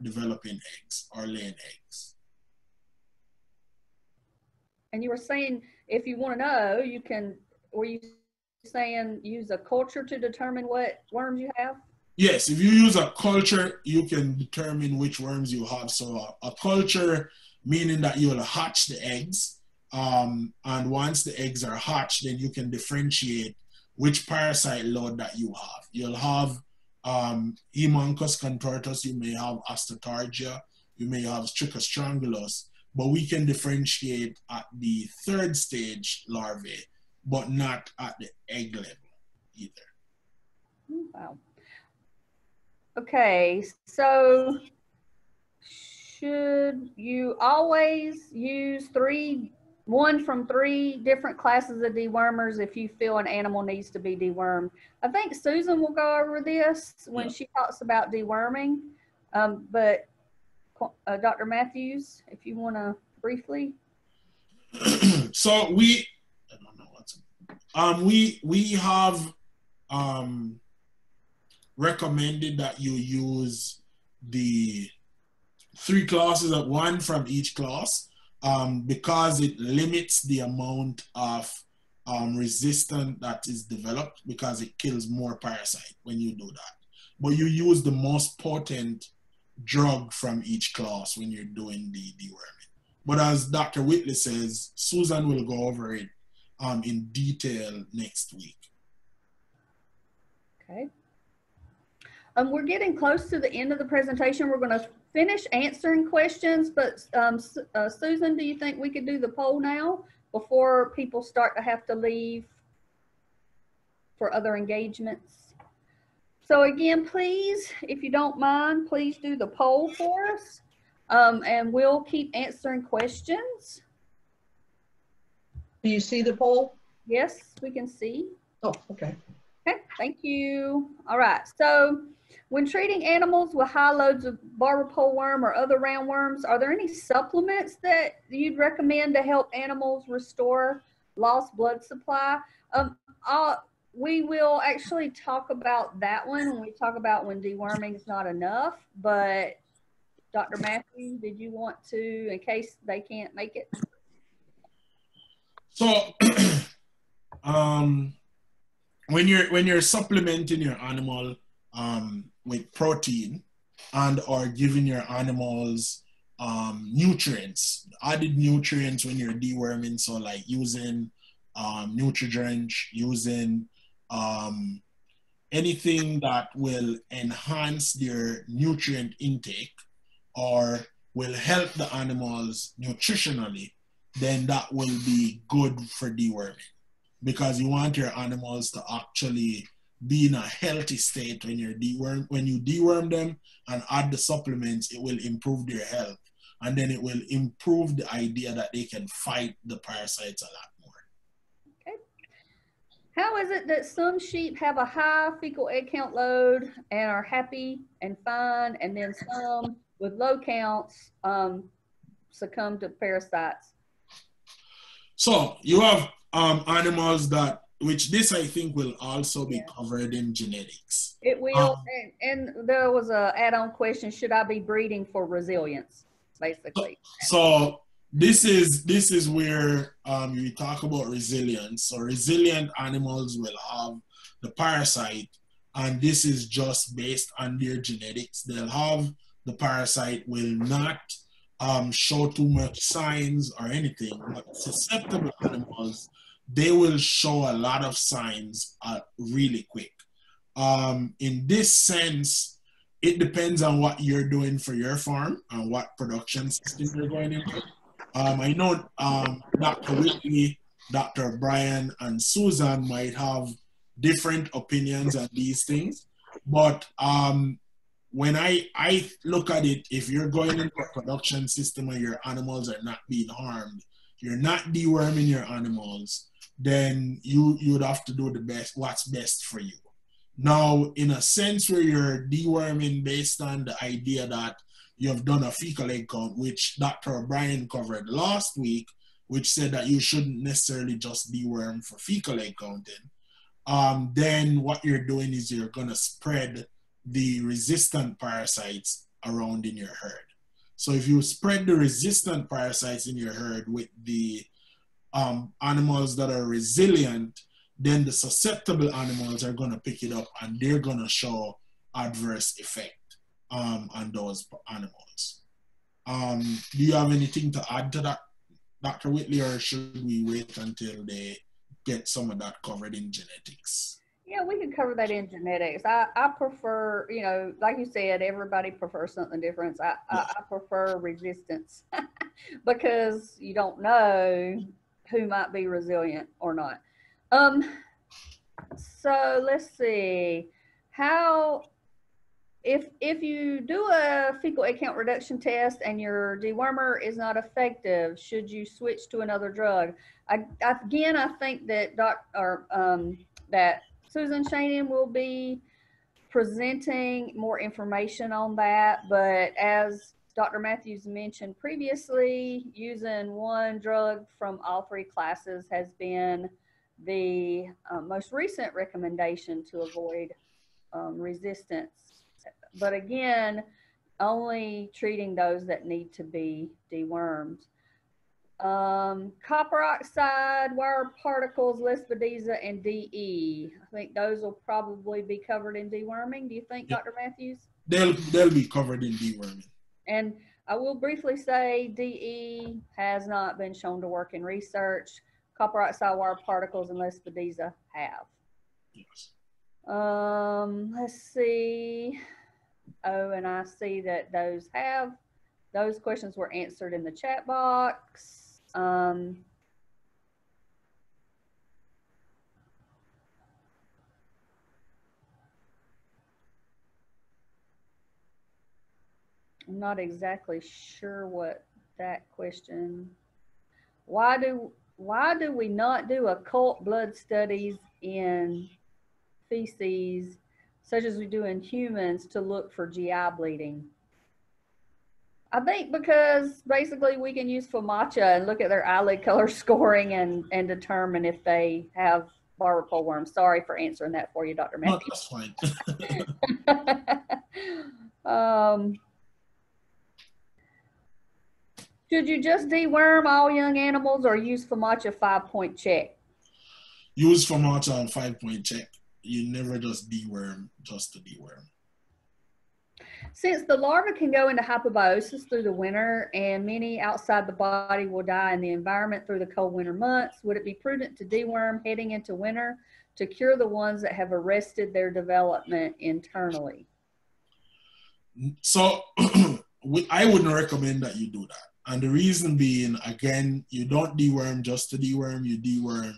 developing eggs or laying eggs. And you were saying, if you want to know, you can, were you saying use a culture to determine what worms you have? Yes, if you use a culture, you can determine which worms you have. So a culture, meaning that you'll hatch the eggs. And once the eggs are hatched, then you can differentiate which parasite load that you have. You'll have Haemonchus contortus, you may have Astrotargia, you may have Strongylus, but we can differentiate at the 3rd stage larvae, but not at the egg level either. Wow. Okay, so should you always use one from 3 different classes of dewormers if you feel an animal needs to be dewormed? I think Susan will go over this when she talks about deworming, but Dr. Matthews, if you want to briefly. So we have recommended that you use the 3 classes, at 1 from each class, because it limits the amount of resistance that is developed, because it kills more parasite when you do that. But you use the most potent drug from each class when you're doing the deworming. But as Dr. Whitley says, Susan will go over it in detail next week. Okay. We're getting close to the end of the presentation. We're going to finish answering questions, but Susan, do you think we could do the poll now before people start to have to leave for other engagements? So again, please, if you don't mind, please do the poll for us, and we'll keep answering questions. Do you see the poll? Yes, we can see. Oh, okay. Okay, thank you. All right, so when treating animals with high loads of barber pole worm or other roundworms, are there any supplements that you'd recommend to help animals restore lost blood supply? We will actually talk about that one when we talk about when deworming is not enough, but Dr. Matthews, did you want to, in case they can't make it? So when you're supplementing your animal with protein and or giving your animals nutrients, added nutrients when you're deworming, so like using Nutri-Drench, using anything that will enhance their nutrient intake or will help the animals nutritionally, then that will be good for deworming, because you want your animals to actually be in a healthy state when you deworm them and add the supplements. It will improve their health, and then it will improve the idea that they can fight the parasites a lot more. Okay. How is it that some sheep have a high fecal egg count load and are happy and fine, and then some with low counts succumb to parasites? So you have animals that, which this I think will also be covered in genetics. It will, and there was a add-on question, should I be breeding for resilience, basically? So this is where you talk about resilience. So resilient animals will have the parasite, and this is just based on their genetics. They'll have the parasite, will not show too much signs or anything, but susceptible animals, they will show a lot of signs really quick. In this sense, it depends on what you're doing for your farm and what production system you're going into. I know Dr. Whitley, Dr. Brian, and Susan might have different opinions on these things, but when I look at it, if you're going into a production system and your animals are not being harmed, you're not deworming your animals, then you would have to do the best, what's best for you. Now, in a sense where you're deworming based on the idea that you have done a fecal egg count, which Dr. O'Brien covered last week, which said that you shouldn't necessarily just deworm for fecal egg counting, then what you're doing is you're going to spread the resistant parasites around in your herd. So if you spread the resistant parasites in your herd with the animals that are resilient, then the susceptible animals are going to pick it up and they're going to show adverse effect on those animals. Do you have anything to add to that, Dr. Whitley, or should we wait until they get some of that covered in genetics? Yeah, we can cover that in genetics. I prefer, you know, like you said, everybody prefers something different. I prefer resistance because you don't know who might be resilient or not. So let's see how, if you do a fecal egg count reduction test and your dewormer is not effective, should you switch to another drug? Again, I think that that Susan Shannon will be presenting more information on that, but as Dr. Matthews mentioned previously, using one drug from all three classes has been the most recent recommendation to avoid resistance. But again, only treating those that need to be dewormed. Copper oxide, wire particles, Lespedeza, and DE. I think those will probably be covered in deworming. Do you think, Dr. Matthews? They'll be covered in deworming. And I will briefly say DE has not been shown to work in research. Copper oxide, wire particles, and Lespedeza have. Yes. Let's see. Oh, and I see that those questions were answered in the chat box. I'm not exactly sure what that question. Why do we not do occult blood studies in feces such as we do in humans to look for GI bleeding? I think because basically we can use FOMACHA and look at their eyelid color scoring and determine if they have Barber pole worm. Sorry for answering that for you, Dr. Matthews. No, that's fine. Should you just deworm all young animals or use FOMACHA 5-point check? Use FOMACHA and 5-point check. You never just deworm just to deworm. Since the larva can go into hypobiosis through the winter and many outside the body will die in the environment through the cold winter months, would it be prudent to deworm heading into winter to cure the ones that have arrested their development internally? So I wouldn't recommend that you do that. And the reason being, again, you don't deworm just to deworm, you deworm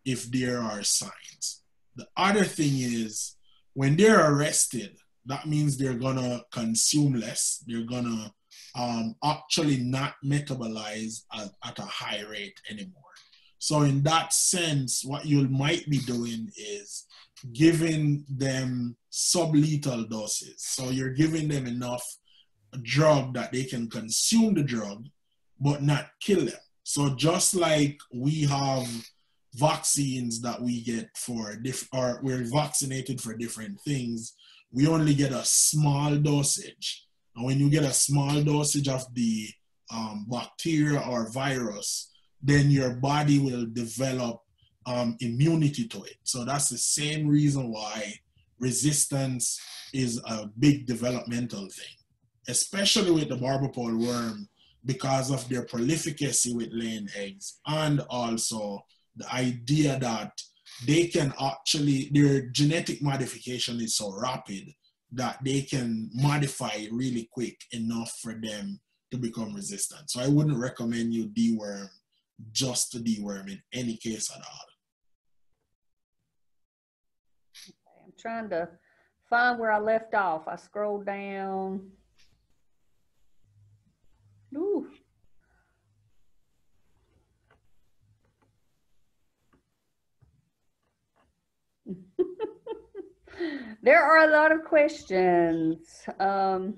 if there are signs. The other thing is, when they're arrested, that means they're gonna consume less. They're gonna actually not metabolize at a high rate anymore. So in that sense, what you might be doing is giving them sublethal doses. So you're giving them enough drug that they can consume the drug, but not kill them. So just like we have vaccines that we get for or we're vaccinated for different things, we only get a small dosage. And when you get a small dosage of the bacteria or virus, then your body will develop immunity to it. So that's the same reason why resistance is a big developmental thing, especially with the barber pole worm, because of their prolificacy with laying eggs, and also the idea that they can actually, their genetic modification is so rapid that they can modify really quick enough for them to become resistant. So I wouldn't recommend you deworm just to deworm in any case at all. Okay, I'm trying to find where I left off. I scrolled down. Ooh. There are a lot of questions. And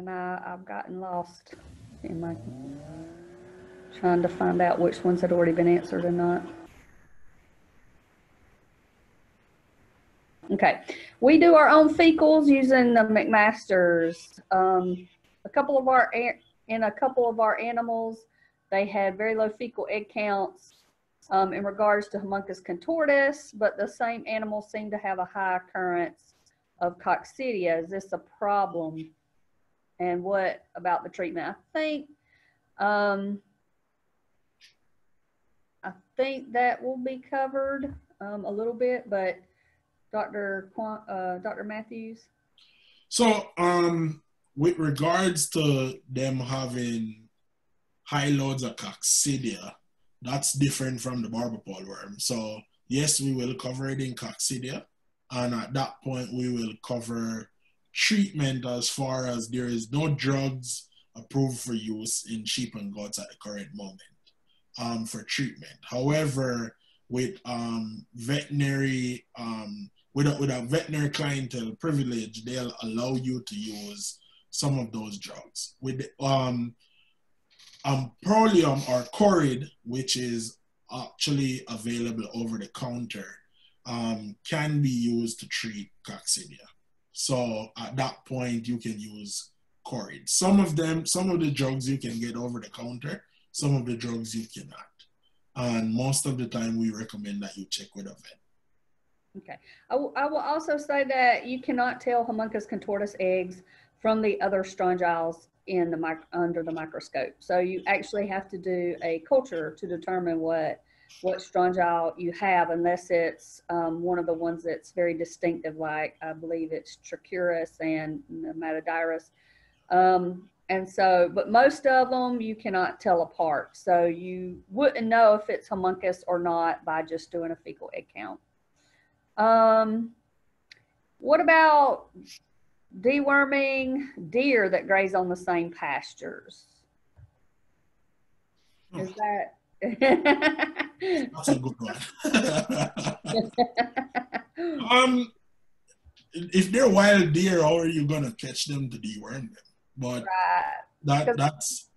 I've gotten lost in my trying to find out which ones had already been answered or not. Okay, we do our own fecals using the McMasters. A couple of our animals, they had very low fecal egg counts in regards to Haemonchus contortus, but the same animals seem to have a high occurrence of coccidia. Is this a problem? And what about the treatment? I think that will be covered a little bit, but Dr. Matthews? So, with regards to them having high loads of coccidia, that's different from the barber pole worm. So, yes, we will cover it in coccidia, and at that point, we will cover treatment as far as there is no drugs approved for use in sheep and goats at the current moment for treatment. However, with veterinary with a veterinary clientele privilege, they'll allow you to use some of those drugs. With Pearlium or Corid, which is actually available over the counter, can be used to treat coccidia. So at that point, you can use Corid. Some of the drugs you can get over the counter, some of the drugs you cannot. And most of the time, we recommend that you check with a vet. Okay. I will also say that you cannot tell Haemonchus contortus eggs from the other strongyles under the microscope. So you actually have to do a culture to determine what strongyle you have, unless it's one of the ones that's very distinctive, like I believe it's Trichuris and Nematodyrus. And so, but most of them you cannot tell apart. So you wouldn't know if it's Haemonchus or not by just doing a fecal egg count. What about deworming deer that graze on the same pastures? Is that? That's a good one. If they're wild deer, how are you gonna catch them to deworm them? But right. That's.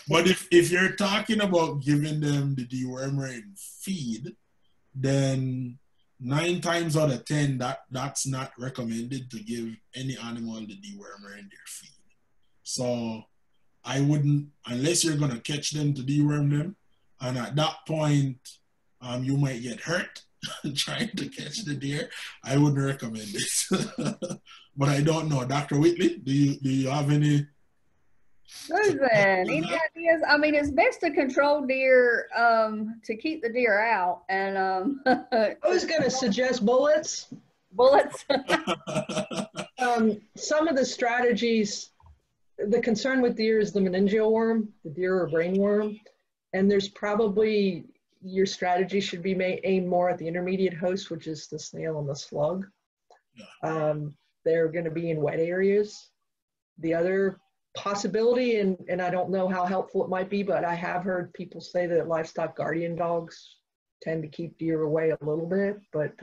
But if you're talking about giving them the dewormer in feed, then 9 times out of 10, that's not recommended to give any animal the dewormer in their feed. So I wouldn't, unless you're gonna catch them to deworm them, and at that point, you might get hurt trying to catch the deer. I wouldn't recommend it. But I don't know, Dr. Whitley, do you have any? Listen, any ideas? I mean, it's best to control deer to keep the deer out. And I was going to suggest bullets. Bullets. Some of the strategies, the concern with deer is the meningeal worm, the deer or brain worm, and there's probably your strategy should be aimed more at the intermediate host, which is the snail and the slug. They're going to be in wet areas. The other possibility, and I don't know how helpful it might be, but I have heard people say that livestock guardian dogs tend to keep deer away a little bit, but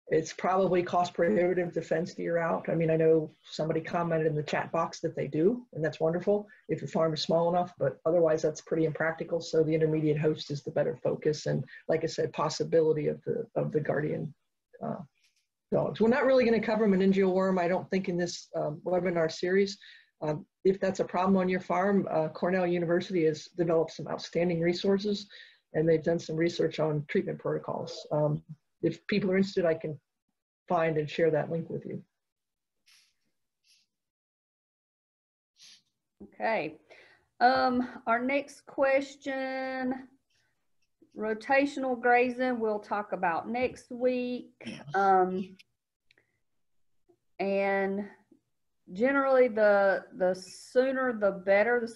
it's probably cost prohibitive to fence deer out. I mean, I know somebody commented in the chat box that they do, and that's wonderful if your farm is small enough, but otherwise that's pretty impractical. So the intermediate host is the better focus, and like I said, possibility of the guardian dogs. We're not really going to cover meningeal worm, I don't think, in this webinar series. If that's a problem on your farm, Cornell University has developed some outstanding resources, and they've done some research on treatment protocols. If people are interested, I can find and share that link with you. Okay. Our next question, rotational grazing, we'll talk about next week. And generally the sooner the better. The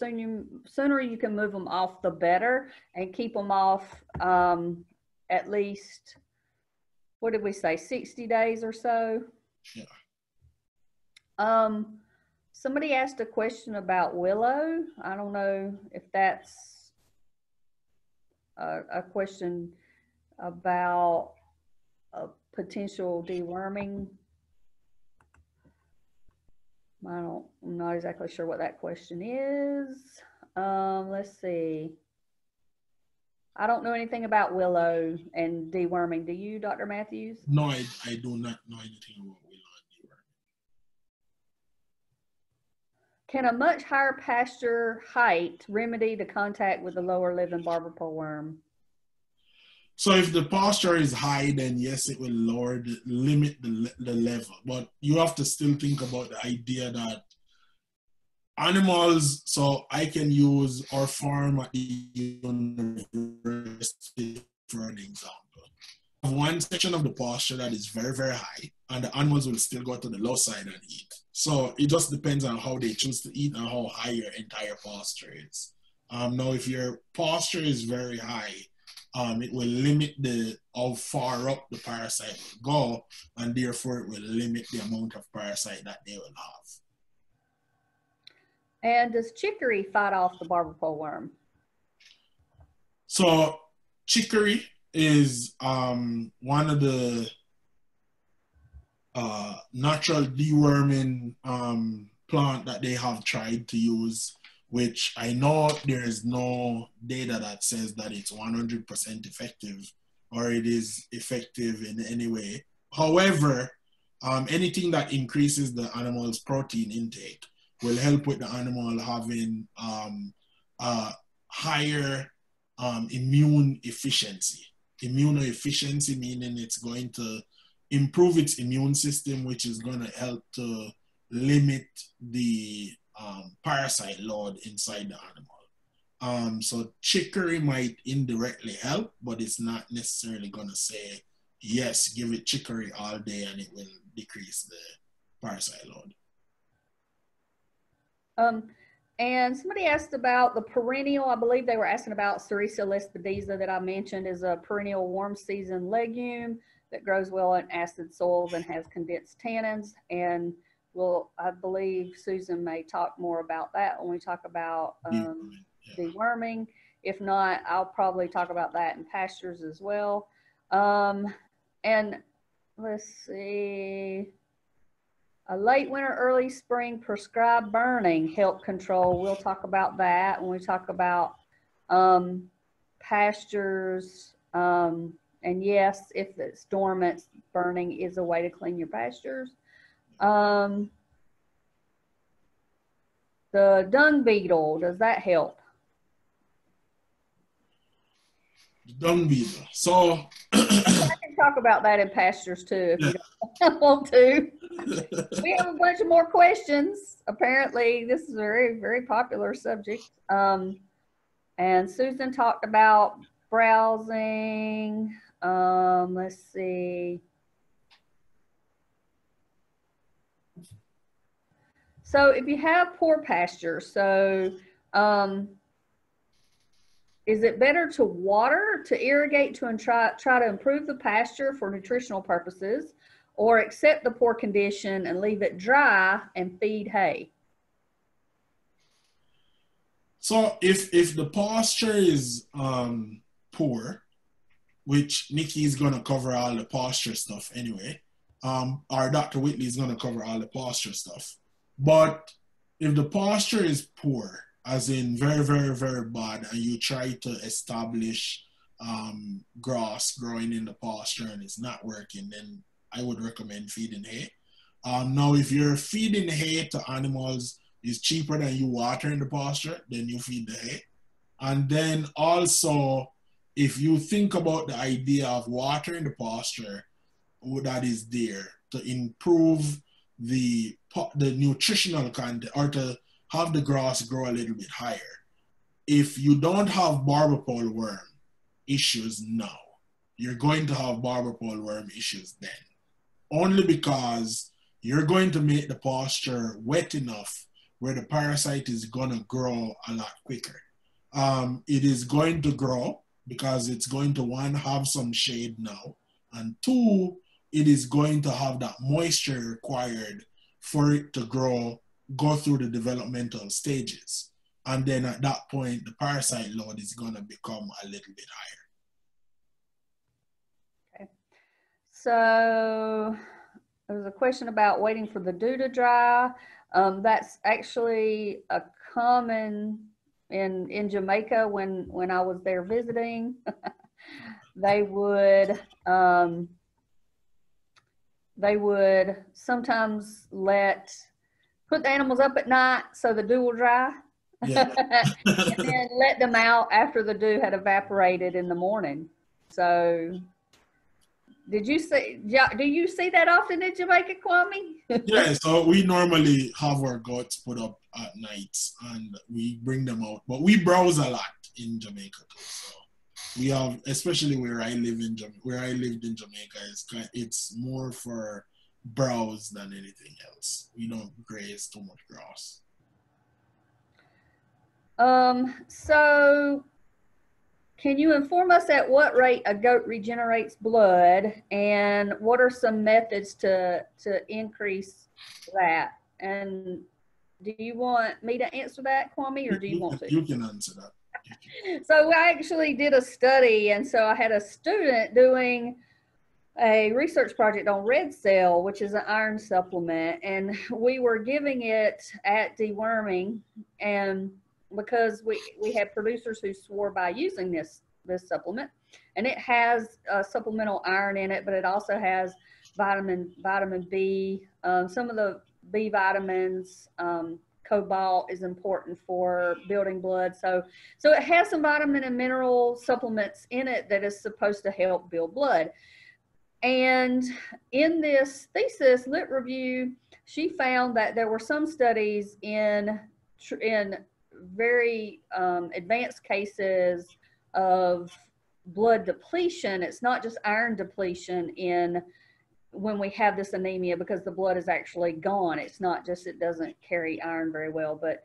sooner you can move them off, the better, and keep them off at least, what did we say, 60 days or so? Yeah. Somebody asked a question about willow. I don't know if that's a question about a potential deworming. I'm not exactly sure what that question is. Let's see. I don't know anything about willow and deworming. Do you, Dr. Matthews? No, I do not know anything about willow and deworming. Can a much higher pasture height remedy the contact with the lower living barber pole worm? So if the pasture is high, then yes, it will limit the level. But you have to still think about the idea that animals, so I can use our farm at the university for an example. One section of the pasture that is very, very high, and the animals will still go to the low side and eat. So it just depends on how they choose to eat and how high your entire pasture is. Now, if your pasture is very high, it will limit how far up the parasite will go, and therefore it will limit the amount of parasite that they will have. And does chicory fight off the barber pole worm? So chicory is one of the natural deworming plant that they have tried to use, which I know there is no data that says that it's 100% effective or it is effective in any way. However, anything that increases the animal's protein intake will help with the animal having higher immune efficiency. Immunoefficiency meaning it's going to improve its immune system, which is going to help to limit the parasite load inside the animal. So chicory might indirectly help, but it's not necessarily going to say, yes, give it chicory all day and it will decrease the parasite load. And somebody asked about the perennial, I believe they were asking about Sericea lespedeza that I mentioned is a perennial warm season legume that grows well in acid soils and has condensed tannins. And I believe Susan may talk more about that when we talk about deworming. If not, I'll probably talk about that in pastures as well. And let's see. A late winter, early spring prescribed burning help control. We'll talk about that when we talk about pastures. And yes, if it's dormant, burning is a way to clean your pastures. The dung beetle, does that help? Dung beetle. So I can talk about that in pastures too if you don't want to. We have a bunch of more questions. Apparently, this is a very, very popular subject. And Susan talked about browsing. Let's see. So if you have poor pasture, so is it better to water, to irrigate, to try to improve the pasture for nutritional purposes, or accept the poor condition and leave it dry and feed hay? So if the pasture is poor, which Nikki is going to cover all the pasture stuff anyway, or Dr. Whitley is going to cover all the pasture stuff. But if the pasture is poor, as in very, very, very bad, and you try to establish grass growing in the pasture and it's not working, then I would recommend feeding hay. Now, if you're feeding hay to animals is cheaper than you watering the pasture, then you feed the hay. And then also, if you think about the idea of watering the pasture that is there to improve the nutritional content or to have the grass grow a little bit higher, if you don't have barber pole worm issues now, you're going to have barber pole worm issues then. Only because you're going to make the pasture wet enough where the parasite is going to grow a lot quicker. It is going to grow, because it's going to, one, have some shade now, and two, it is going to have that moisture required for it to grow, go through the developmental stages. And then at that point, the parasite load is going to become a little bit higher. Okay. So there's a question about waiting for the dew to dry. That's actually a common in Jamaica when I was there visiting. They would sometimes put the animals up at night so the dew will dry. Yeah. And then let them out after the dew had evaporated in the morning. So do you see that often in Jamaica, Kwame? Yeah, so we normally have our goats put up at nights and we bring them out, but we browse a lot in Jamaica too. So we have, especially where I lived in Jamaica, it's more for browse than anything else. We don't graze too much grass. So can you inform us at what rate a goat regenerates blood, and what are some methods to increase that? And do you want me to answer that, Kwame, or do you want to? You can answer that. So I actually did a study, and so I had a student doing a research project on red cell, which is an iron supplement, and we were giving it at deworming, and because we had producers who swore by using this supplement, and it has supplemental iron in it, but it also has vitamin B, some of the B vitamins, cobalt is important for building blood. So it has some vitamin and mineral supplements in it that is supposed to help build blood. And in this thesis lit review, she found that there were some studies in very advanced cases of blood depletion. It's not just iron depletion when we have this anemia, because the blood is actually gone. It's not just, it doesn't carry iron very well. But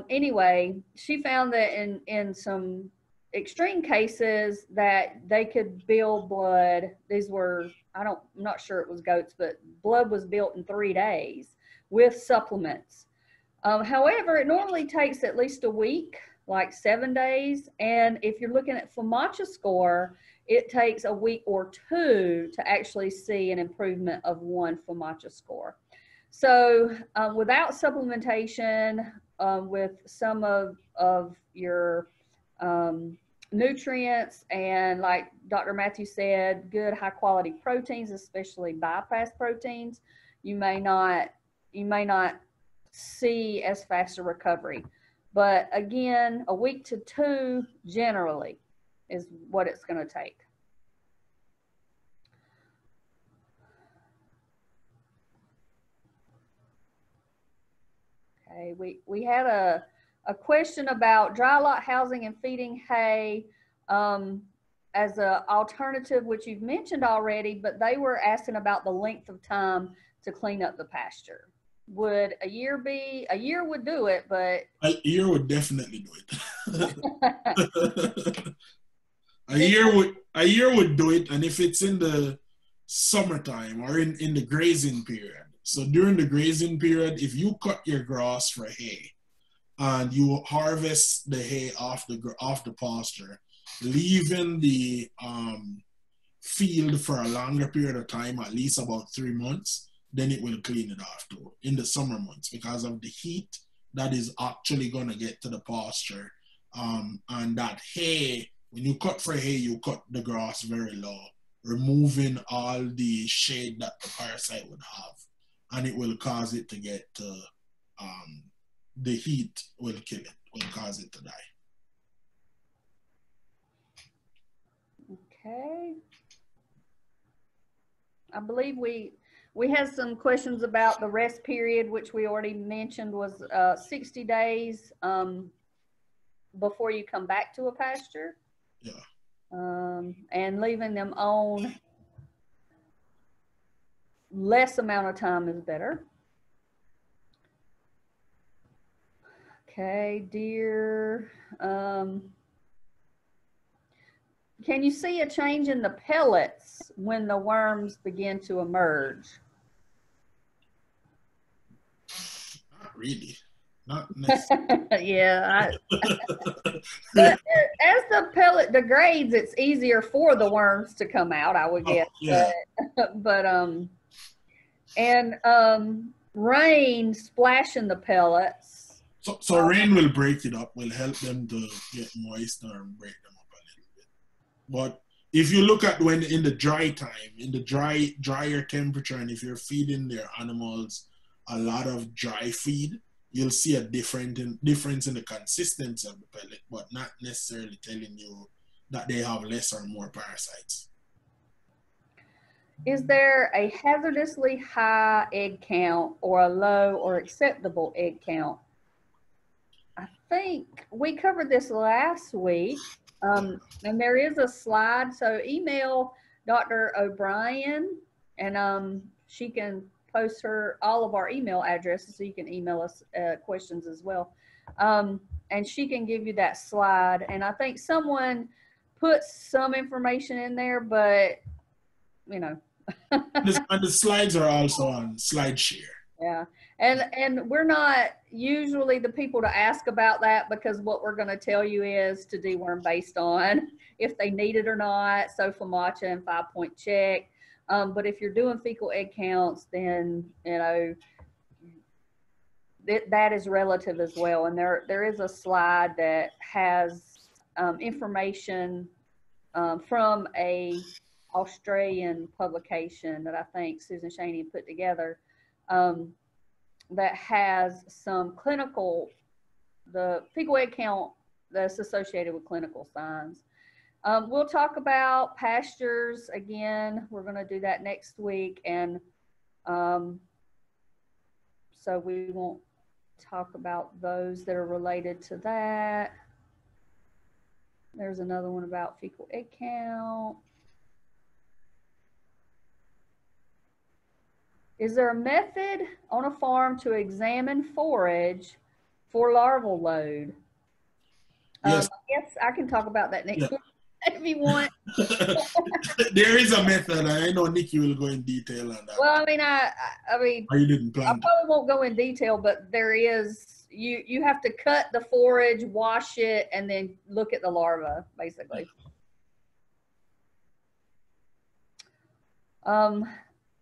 anyway, she found that in some extreme cases that they could build blood. These were, I'm not sure it was goats, but blood was built in 3 days with supplements. However, it normally takes at least a week, like 7 days. And if you're looking at Haemonchus score, it takes a week or 2 to actually see an improvement of 1 Haemonchus score. So without supplementation, with some of your nutrients, and like Dr. Matthews said, good high quality proteins, especially bypass proteins, you may not see as fast a recovery. But again, a week to 2 generally is what it's going to take. Okay, we had a question about dry lot housing and feeding hay as an alternative, which you've mentioned already, but they were asking about the length of time to clean up the pasture. Would a year would do it, but a year would definitely do it. a year would do it. And if it's in the summertime or in the grazing period, so during the grazing period, if you cut your grass for hay and you harvest the hay off the pasture, leaving the field for a longer period of time, at least about 3 months, then it will clean it off too in the summer months, because of the heat that is actually going to get to the pasture. And that hay, when you cut for hay, you cut the grass very low, removing all the shade that the parasite would have, and it will cause it to get to, the heat will kill it, will cause it to die. Okay. I believe we had some questions about the rest period, which we already mentioned was 60 days before you come back to a pasture. Yeah. And leaving them on less amount of time is better. Okay, deer. can you see a change in the pellets when the worms begin to emerge? Not really. Not necessarily. Yeah. But as the pellet degrades, it's easier for the worms to come out, I would guess. Yeah. But rain splashing the pellets. So rain will break it up, will help them to get moisture and break them up a little bit. But if you look at when in the dry time, in the drier temperature, and if you're feeding their animals a lot of dry feed, you'll see a difference in the consistency of the pellet, but not necessarily telling you that they have less or more parasites. Is there a hazardously high egg count or a low or acceptable egg count? I think we covered this last week, and there is a slide. So email Dr. O'Brien, and she can post all of our email addresses, so you can email us questions as well. And she can give you that slide. And I think someone put some information in there, but you know. And the slides are also on SlideShare. Yeah, and we're not usually the people to ask about that, because what we're going to tell you is to deworm based on if they need it or not, SOFA-MACHA and 5-point check. But if you're doing fecal egg counts, then you know that is relative as well. And there is a slide that has information from a Australian publication that I think Susan Shaney put together, that has some the fecal egg count that's associated with clinical signs. We'll talk about pastures again. We're going to do that next week, and so we won't talk about those that are related to that. There's another one about fecal egg count. Is there a method on a farm to examine forage for larval load? Yes. Yes, I can talk about that next week if you want. There is a method, and I know Nikki will go in detail on that. Well, I mean, I mean, or you didn't plan. I probably won't go in detail, but there is, you have to cut the forage, wash it, and then look at the larva, basically.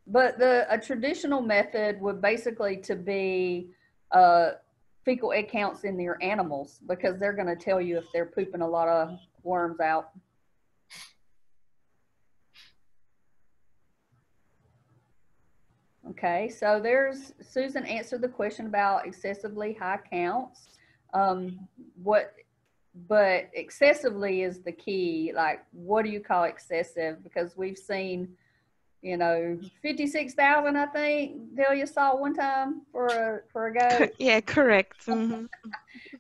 But a traditional method would basically to be fecal egg counts in your animals, because they're going to tell you if they're pooping a lot of worms out. Okay, so Susan answered the question about excessively high counts. But excessively is the key. Like, what do you call excessive? Because we've seen, you know, 56,000, I think, Delia saw one time for a goat. Yeah, correct. Mm-hmm.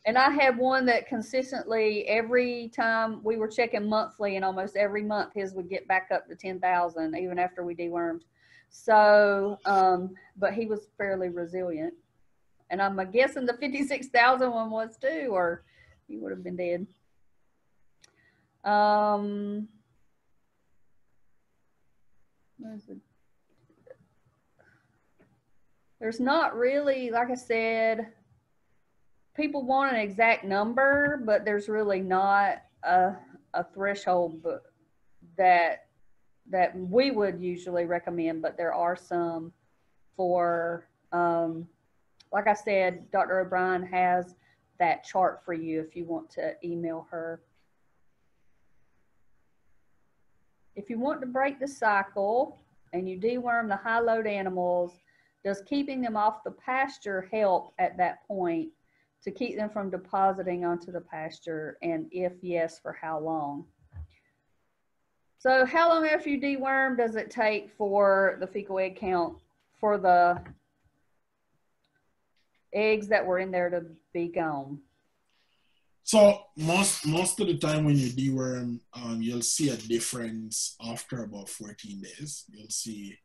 And I had one that consistently, every time we were checking monthly, and almost every month his would get back up to 10,000, even after we dewormed. So, but he was fairly resilient. And I'm guessing the 56,000 one was too, or he would have been dead. There's not really, like I said, people want an exact number, but there's really not a threshold that we would usually recommend, but there are some for, like I said, Dr. O'Brien has that chart for you if you want to email her. If you want to break the cycle and you deworm the high load animals, does keeping them off the pasture help at that point to keep them from depositing onto the pasture? And if yes, for how long? So how long after you deworm does it take for the fecal egg count for the eggs that were in there to be gone? So most of the time when you deworm, you'll see a difference after about 14 days. You'll see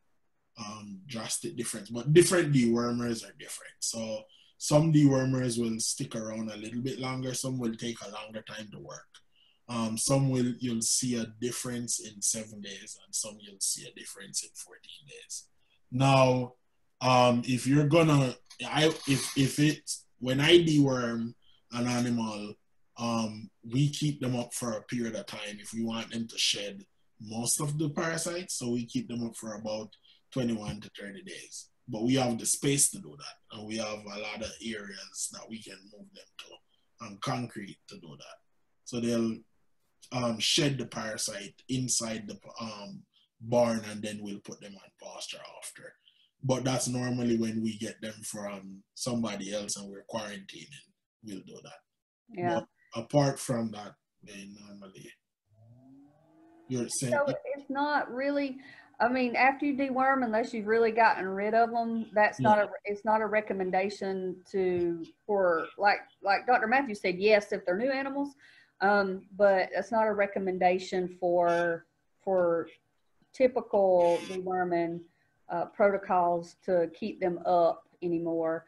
drastic difference, but different dewormers are different. So some dewormers will stick around a little bit longer. Some will take a longer time to work. Some you'll see a difference in 7 days, and some you'll see a difference in 14 days. Now, if you're gonna, when I deworm an animal, we keep them up for a period of time if we want them to shed most of the parasites. So we keep them up for about 21 to 30 days. But we have the space to do that, and we have a lot of areas that we can move them to, and concrete to do that. So they'll shed the parasite inside the barn, and then we'll put them on pasture after. But that's normally when we get them from somebody else and we're quarantining, we'll do that. Yeah. But apart from that, they normally, you're saying. So it's not really, I mean, after you deworm, unless you've really gotten rid of them, that's it's not a recommendation for like Dr. Matthews said, yes, if they're new animals, but it's not a recommendation for typical deworming protocols to keep them up anymore.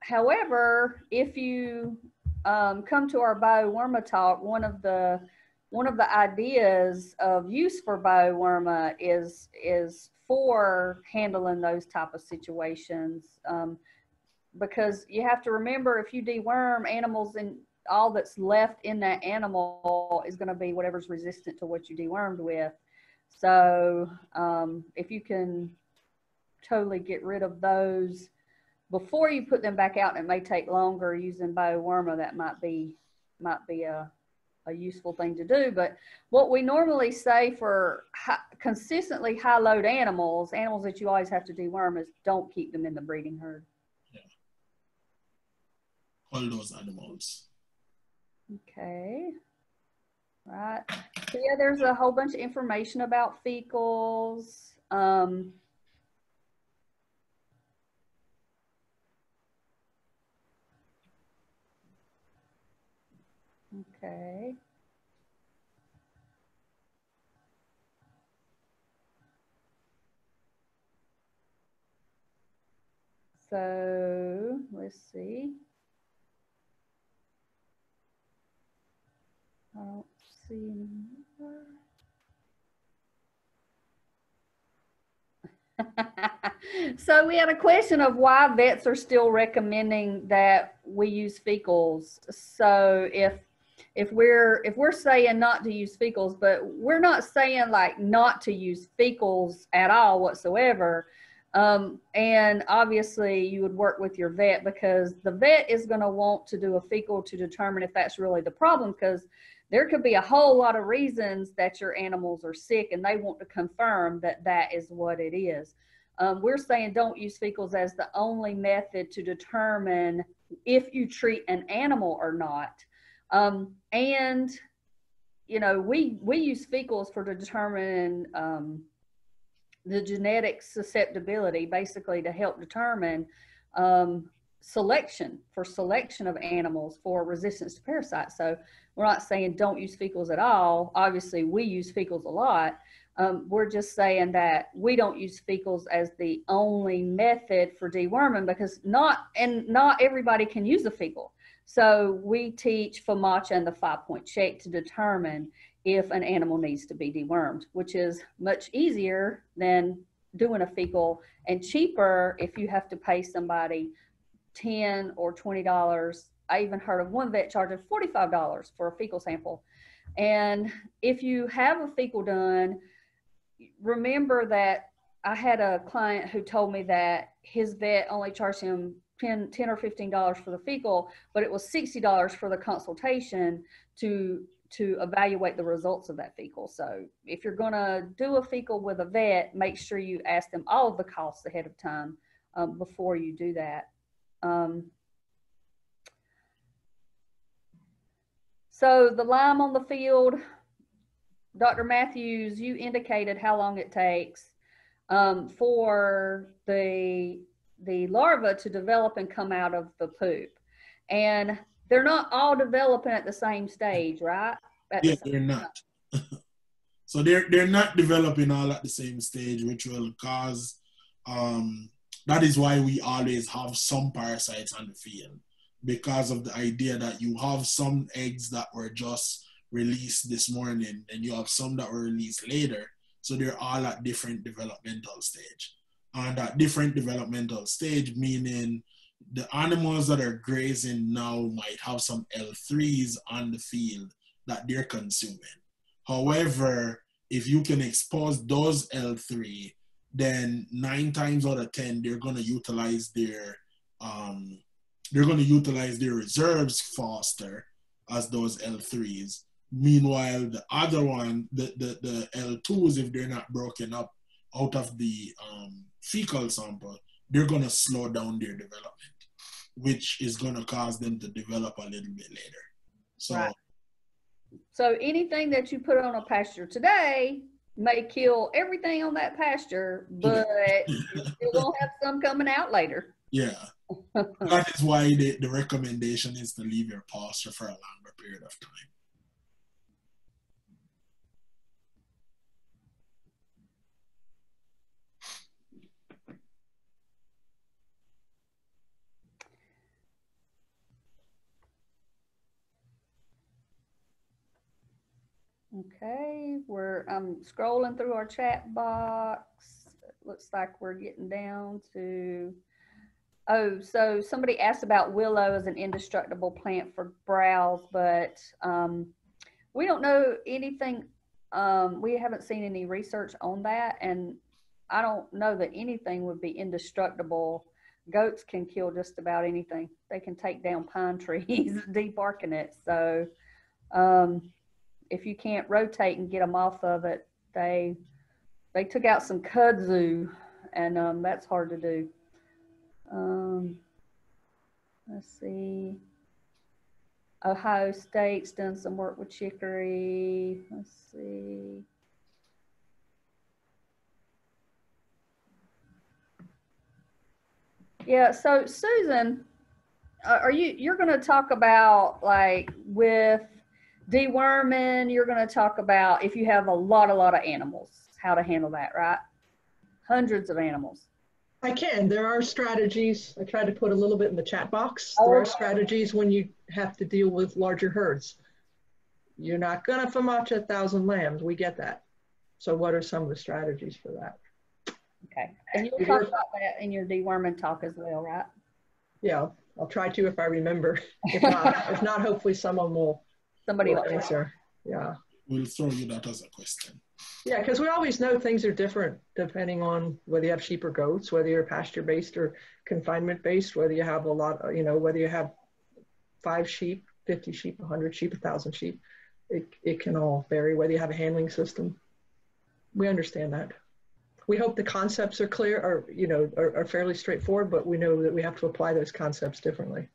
However, if you come to our bioworma talk, one of the ideas of use for bioworma is for handling those type of situations, because you have to remember, if you deworm animals, and all that's left in that animal is going to be whatever's resistant to what you dewormed with. So if you can totally get rid of those before you put them back out, and it may take longer using bioworma, that might be a useful thing to do. But what we normally say for consistently high load animals that you always have to deworm, is don't keep them in the breeding herd. Yeah. All those animals. Okay. Right. So yeah, there's a whole bunch of information about fecals. Okay. So let's see. I don't see anymore. So we had a question of why vets are still recommending that we use fecals. So if we're saying not to use fecals, but we're not saying like not to use fecals at all whatsoever. And obviously you would work with your vet, because the vet is going to want to do a fecal to determine if that's really the problem, because there could be a whole lot of reasons that your animals are sick, and they want to confirm that that is what it is. We're saying don't use fecals as the only method to determine if you treat an animal or not. And, you know, we use fecals for determining the genetic susceptibility, basically to help determine selection of animals for resistance to parasites. So we're not saying don't use fecals at all. Obviously, we use fecals a lot. We're just saying that we don't use fecals as the only method for deworming, because not everybody can use a fecal. So we teach FAMACHA and the 5-point check to determine if an animal needs to be dewormed, which is much easier than doing a fecal, and cheaper if you have to pay somebody $10 or $20. I even heard of one vet charging $45 for a fecal sample. And if you have a fecal done, remember that I had a client who told me that his vet only charged him $10 or $15 for the fecal, but it was $60 for the consultation to evaluate the results of that fecal. So if you're going to do a fecal with a vet, make sure you ask them all of the costs ahead of time before you do that. So the Lyme on the field, Dr. Matthews, you indicated how long it takes for the larva to develop and come out of the poop. And they're not all developing at the same stage, right? Yeah, they're not. So they're not developing all at the same stage, which will cause, that is why we always have some parasites on the field, because of the idea that you have some eggs that were just released this morning, and you have some that were released later. So they're all at different developmental stage. And at different developmental stage, meaning the animals that are grazing now might have some L3s on the field that they're consuming. However, if you can expose those L3, then 9 times out of 10, they're going to utilize their reserves faster as those L3s. Meanwhile, the other one, the L2s, if they're not broken up out of the fecal sample, they're going to slow down their development, which is going to cause them to develop a little bit later. So, right. So anything that you put on a pasture today may kill everything on that pasture, but you're still going to have some coming out later. Yeah. That is why the recommendation is to leave your pasture for a longer period of time. Okay, I'm scrolling through our chat box. It looks like we're getting down to, oh, so somebody asked about willow as an indestructible plant for browse, but we don't know anything. We haven't seen any research on that, and I don't know that anything would be indestructible. Goats can kill just about anything. They can take down pine trees, debarking it. So if you can't rotate and get them off of it, they took out some kudzu, and that's hard to do. Let's see. Ohio State's done some work with chicory. Let's see. Yeah, so Susan, you're going to talk about, like, with deworming, you're going to talk about if you have a lot of animals, how to handle that, right? Hundreds of animals. I can. There are strategies. I tried to put a little bit in the chat box. Oh, there are strategies when you have to deal with larger herds. You're not going to FAMACHA 1,000 lambs. We get that. So what are some of the strategies for that? Okay. And you'll talk about that in your deworming talk as well, right? Yeah, I'll try to if I remember. If not, hopefully someone will answer. Yeah. We'll throw you that as a question. Yeah, because we always know things are different depending on whether you have sheep or goats, whether you're pasture-based or confinement-based, whether you have a lot, whether you have 5 sheep, 50 sheep, 100 sheep, 1,000 sheep. It can all vary, whether you have a handling system. We understand that. We hope the concepts are clear or, are fairly straightforward, but we know that we have to apply those concepts differently.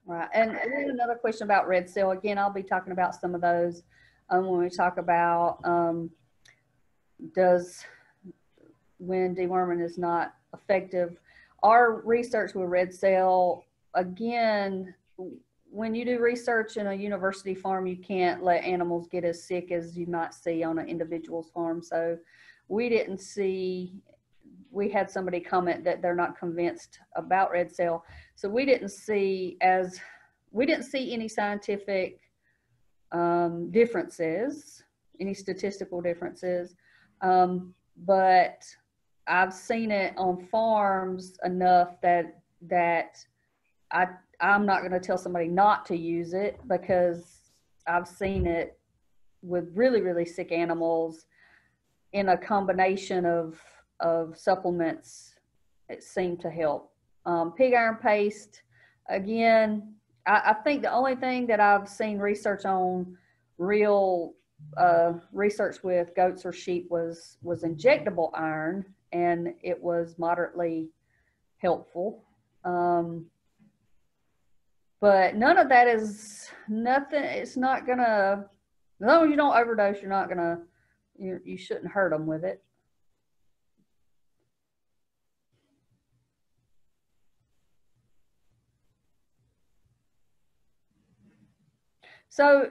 Right, and then another question about red cell. Again, I'll be talking about some of those when we talk about when deworming is not effective. Our research with red cell, again, when you do research in a university farm, you can't let animals get as sick as you might see on an individual's farm. So we didn't see, we had somebody comment that they're not convinced about red cell. So we didn't see any scientific differences, any statistical differences, but I've seen it on farms enough that I'm not going to tell somebody not to use it, because I've seen it with really, really sick animals in a combination of supplements. It seemed to help. Pig iron paste, again, I think the only thing that I've seen research on, real research with goats or sheep was injectable iron, and it was moderately helpful. But none of that is nothing. It's not gonna, as long as you don't overdose, you're not gonna, you shouldn't hurt them with it. So,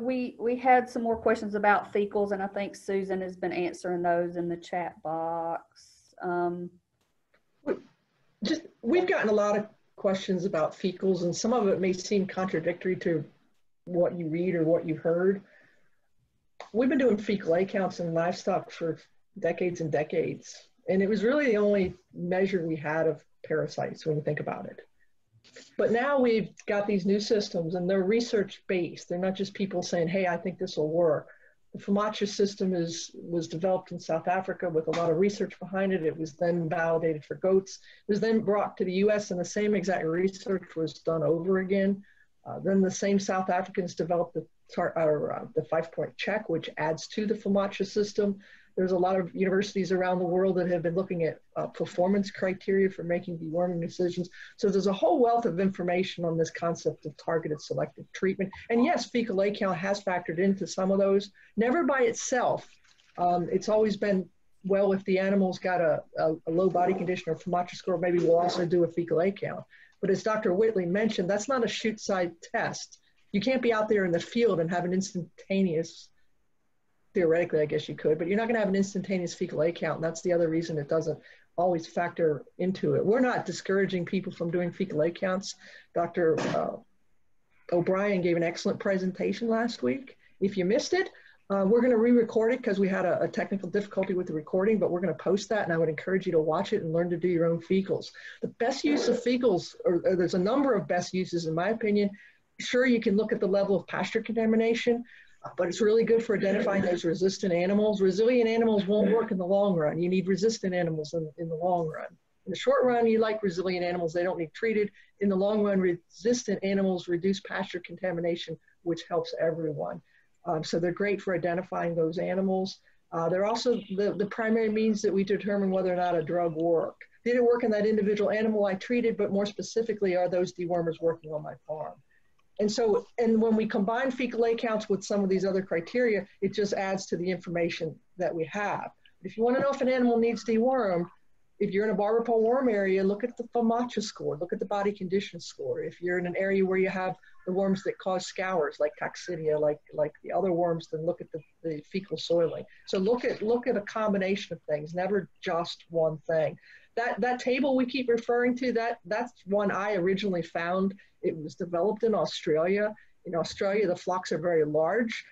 we had some more questions about fecals, and I think Susan has been answering those in the chat box. We've gotten a lot of questions about fecals, and some of it may seem contradictory to what you read or what you heard. We've been doing fecal A counts in livestock for decades and decades. And it was really the only measure we had of parasites when you think about it. But now we've got these new systems and they're research-based. They're not just people saying, hey, I think this will work. The Haemonchus system was developed in South Africa with a lot of research behind it. It was then validated for goats. It was then brought to the US and the same exact research was done over again. Then the same South Africans developed the 5-point check, which adds to the Haemonchus system. There's a lot of universities around the world that have been looking at performance criteria for making deworming decisions. So there's a whole wealth of information on this concept of targeted selective treatment. And yes, fecal A count has factored into some of those, never by itself. It's always been, well, if the animal's got a low body condition or Haemonchus score, maybe we'll also do a fecal A count. But as Dr. Whitley mentioned, that's not a shoot side test. You can't be out there in the field and have an instantaneous, theoretically, I guess you could, but you're not going to have an instantaneous fecal A count. And that's the other reason it doesn't always factor into it. We're not discouraging people from doing fecal A counts. Dr. O'Brien gave an excellent presentation last week. If you missed it, we're going to re-record it because we had a technical difficulty with the recording, but we're going to post that, and I would encourage you to watch it and learn to do your own fecals. The best use of fecals, or there's a number of best uses in my opinion. Sure, you can look at the level of pasture contamination, but it's really good for identifying those resistant animals. Resilient animals won't work in the long run. You need resistant animals in the long run. In the short run, you like resilient animals. They don't need treated. In the long run, resistant animals reduce pasture contamination, which helps everyone. So they're great for identifying those animals. They're also the primary means that we determine whether or not a drug worked. Did it work in that individual animal I treated, but more specifically, are those dewormers working on my farm? And when we combine fecal A counts with some of these other criteria, it just adds to the information that we have. If you want to know if an animal needs dewormed, if you're in a barber pole worm area, look at the Haemonchus score, look at the body condition score. If you're in an area where you have the worms that cause scours, like coccidia, like the other worms, then look at the fecal soiling. So look at a combination of things, never just one thing. That table we keep referring to, that's one I originally found. It was developed in Australia. In Australia, the flocks are very large.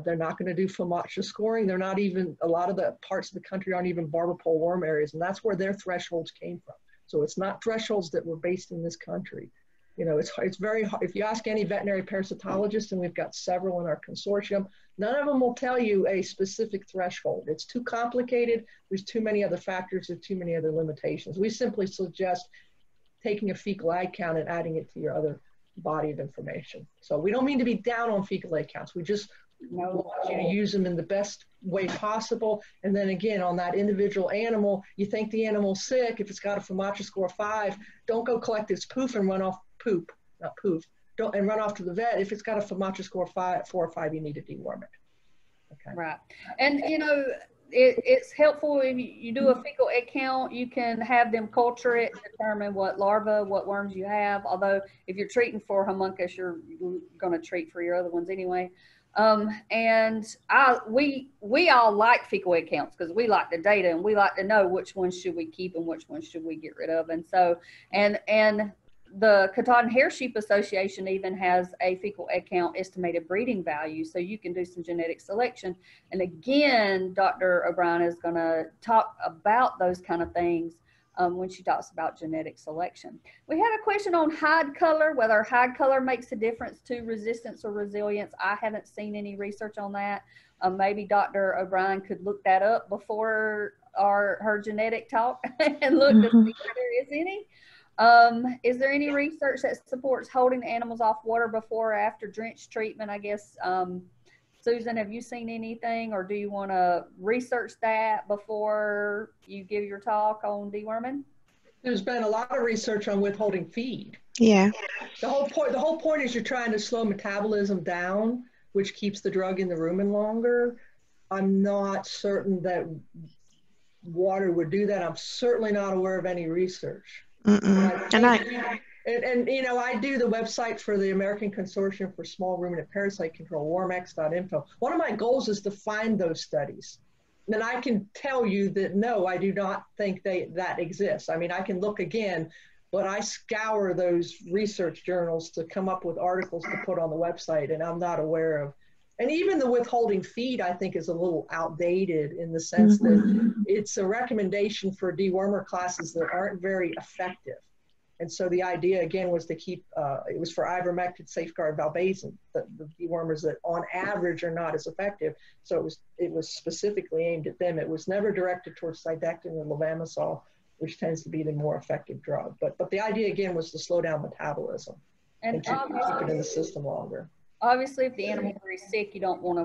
They're not going to do Haemonchus scoring. They're not even, a lot of the parts of the country aren't even barber pole worm areas, and that's where their thresholds came from. So it's not thresholds that were based in this country. You know, it's very hard. If you ask any veterinary parasitologist, and we've got several in our consortium, none of them will tell you a specific threshold. It's too complicated. There's too many other factors. There's too many other limitations. We simply suggest taking a fecal A count and adding it to your other body of information. So we don't mean to be down on fecal A counts. We just want you to use them in the best way possible. And then again, on that individual animal, you think the animal's sick. If it's got a Haemonchus score 5, don't go collect its poof and run off and run off to the vet. If it's got a Haemonchus score 4 or 5, you need to deworm it. Okay. Right. And you know, it's helpful if you do a fecal egg count, you can have them culture it, determine what larvae, what worms you have. Although if you're treating for Haemonchus, you're going to treat for your other ones anyway. And we all like fecal egg counts because we like the data and we like to know which ones should we keep and which ones should we get rid of. And so, and the Katahdin Hair Sheep Association even has a fecal egg count estimated breeding value, so you can do some genetic selection. And again, Dr. O'Brien is going to talk about those kind of things when she talks about genetic selection. We had a question on hide color, whether hide color makes a difference to resistance or resilience. I haven't seen any research on that. Maybe Dr. O'Brien could look that up before her genetic talk and look to see if there is any. Is there any research that supports holding the animals off water before or after drench treatment? I guess, Susan, have you seen anything, or do you want to research that before you give your talk on deworming? There's been a lot of research on withholding feed. Yeah. The whole point is you're trying to slow metabolism down, which keeps the drug in the rumen longer. I'm not certain that water would do that. I'm certainly not aware of any research. And you know, I do the website for the American Consortium for Small Ruminant Parasite Control, wormx.info. One of my goals is to find those studies. And I can tell you that no, I do not think that exists. I mean, I can look again, but I scour those research journals to come up with articles to put on the website, and I'm not aware of. And even the withholding feed, I think, is a little outdated in the sense that it's a recommendation for dewormer classes that aren't very effective. And so the idea, again, was to keep, it was for ivermectin, safeguard, valbazen, the dewormers that on average are not as effective. So it was specifically aimed at them. It was never directed towards cydectin or levamisole, which tends to be the more effective drug. But the idea, again, was to slow down metabolism and to keep it in the system longer. Obviously, if the animal's very sick, you don't want to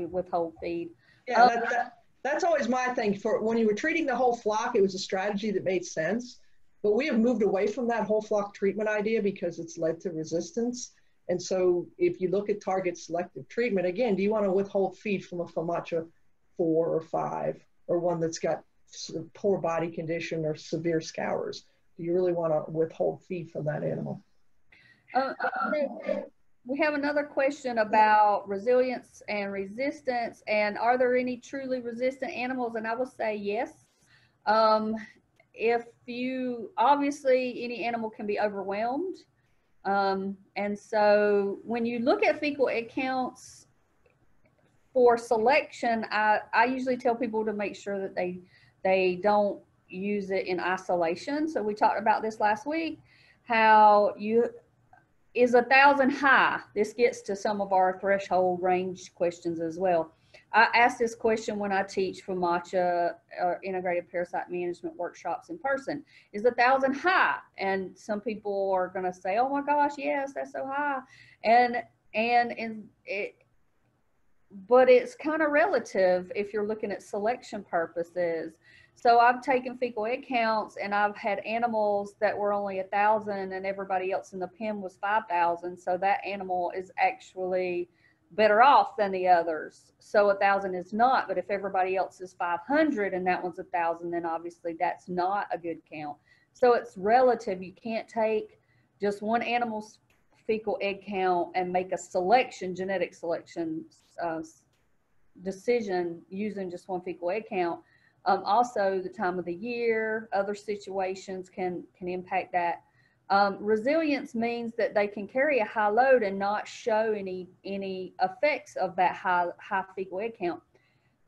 withhold feed. Yeah, that's always my thing. For when you were treating the whole flock, it was a strategy that made sense. But we have moved away from that whole flock treatment idea because it's led to resistance. And so if you look at target selective treatment, again, do you want to withhold feed from a FAMACHA 4 or 5 or one that's got poor body condition or severe scours? Do you really want to withhold feed from that animal? We have another question about resilience and resistance, and are there any truly resistant animals? And I will say yes. If you, obviously any animal can be overwhelmed. And so when you look at fecal egg counts for selection, I usually tell people to make sure that they don't use it in isolation. So we talked about this last week, how is 1,000 high? This gets to some of our threshold range questions as well. I ask this question when I teach FAMACHA integrated parasite management workshops in person. Is 1,000 high? And some people are going to say, "Oh my gosh, yes, that's so high." But it's kind of relative if you're looking at selection purposes. So I've taken fecal egg counts, and I've had animals that were only 1,000, and everybody else in the pen was 5,000. So that animal is actually better off than the others. So 1,000 is not, but if everybody else is 500 and that one's 1,000, then obviously that's not a good count. So it's relative. You can't take just one animal's fecal egg count and make a selection, genetic selection decision using just one fecal egg count. Also, the time of the year, other situations can impact that. Resilience means that they can carry a high load and not show any effects of that high fecal egg count.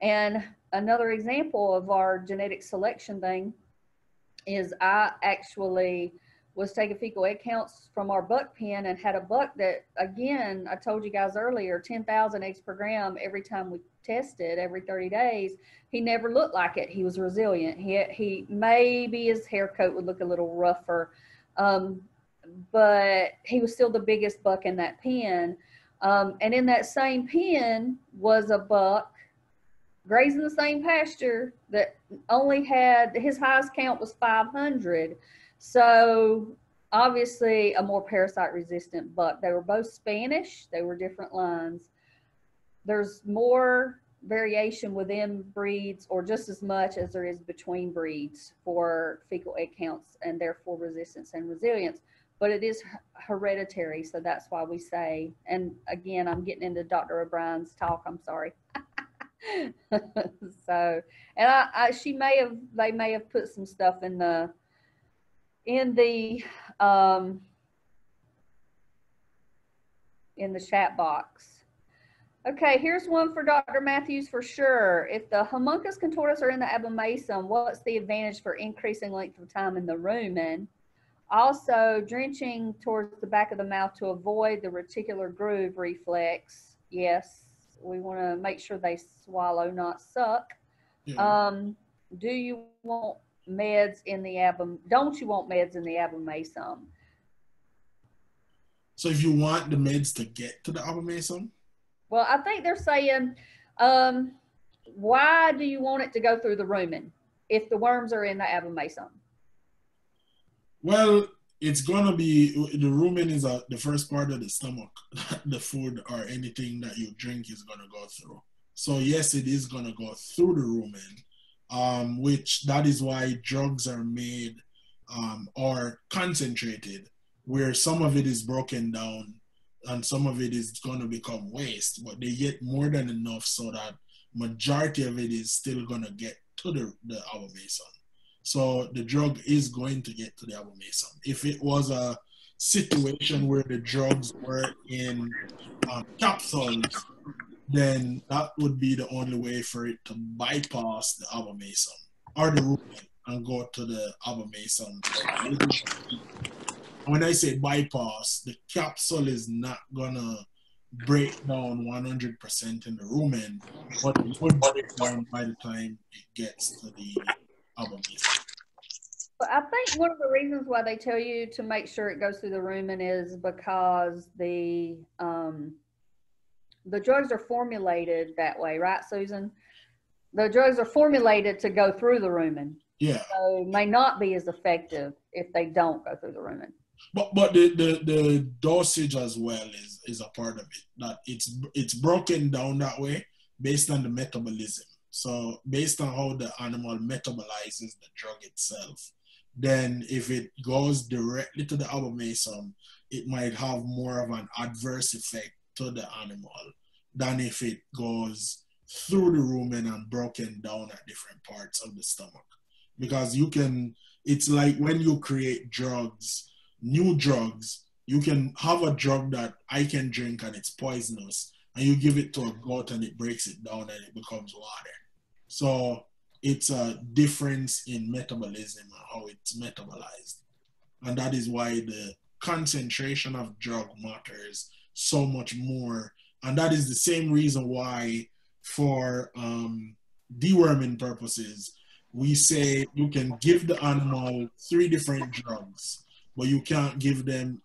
And another example of our genetic selection thing is I actually was taking fecal egg counts from our buck pen and had a buck that, again, I told you guys earlier, 10,000 eggs per gram every time we tested every 30 days. He never looked like it. He was resilient. He maybe his hair coat would look a little rougher. But he was still the biggest buck in that pen. And in that same pen was a buck grazing the same pasture that only had, his highest count was 500. So obviously a more parasite resistant buck. They were both Spanish. They were different lines. There's more variation within breeds, or just as much as there is between breeds, for fecal egg counts and therefore resistance and resilience. But it is hereditary, so that's why we say, and again, I'm getting into Dr. O'Brien's talk, I'm sorry. So, and they may have put some stuff in the chat box. Okay, here's one for Dr. Matthews for sure. If the Haemonchus contortus are in the abomasum, what's the advantage for increasing length of time in the rumen? Also, drenching towards the back of the mouth to avoid the reticular groove reflex. Yes, we want to make sure they swallow, not suck. Yeah. Do you want meds in the don't you want meds in the abomasum? So if you want the meds to get to the abomasum? Well, I think they're saying, why do you want it to go through the rumen if the worms are in the abomasum? Well, it's going to be, the rumen is the first part of the stomach. The food or anything that you drink is going to go through. So yes, it is going to go through the rumen, which that is why drugs are made or concentrated, where some of it is broken down and some of it is going to become waste, but they get more than enough so that majority of it is still going to get to the abomasum. So the drug is going to get to the abomasum. If it was a situation where the drugs were in capsules, then that would be the only way for it to bypass the abomasum or the rumen and go to the abomasum. When I say bypass, the capsule is not gonna break down 100% in the rumen, but it would break down by the time it gets to the abomasum. But I think one of the reasons why they tell you to make sure it goes through the rumen is because the drugs are formulated that way, right, Susan? The drugs are formulated to go through the rumen. Yeah. So may not be as effective if they don't go through the rumen. But the dosage as well is a part of it. That it's broken down that way based on the metabolism. So based on how the animal metabolizes the drug itself, then if it goes directly to the abomasum, it might have more of an adverse effect to the animal than if it goes through the rumen and broken down at different parts of the stomach. Because it's like when you create drugs, new drugs, you can have a drug that I can drink and it's poisonous, and you give it to a goat and it breaks it down and it becomes water. So it's a difference in metabolism and how it's metabolized. And that is why the concentration of drug matters so much more. And that is the same reason why for deworming purposes, we say you can give the animal 3 different drugs, but you can't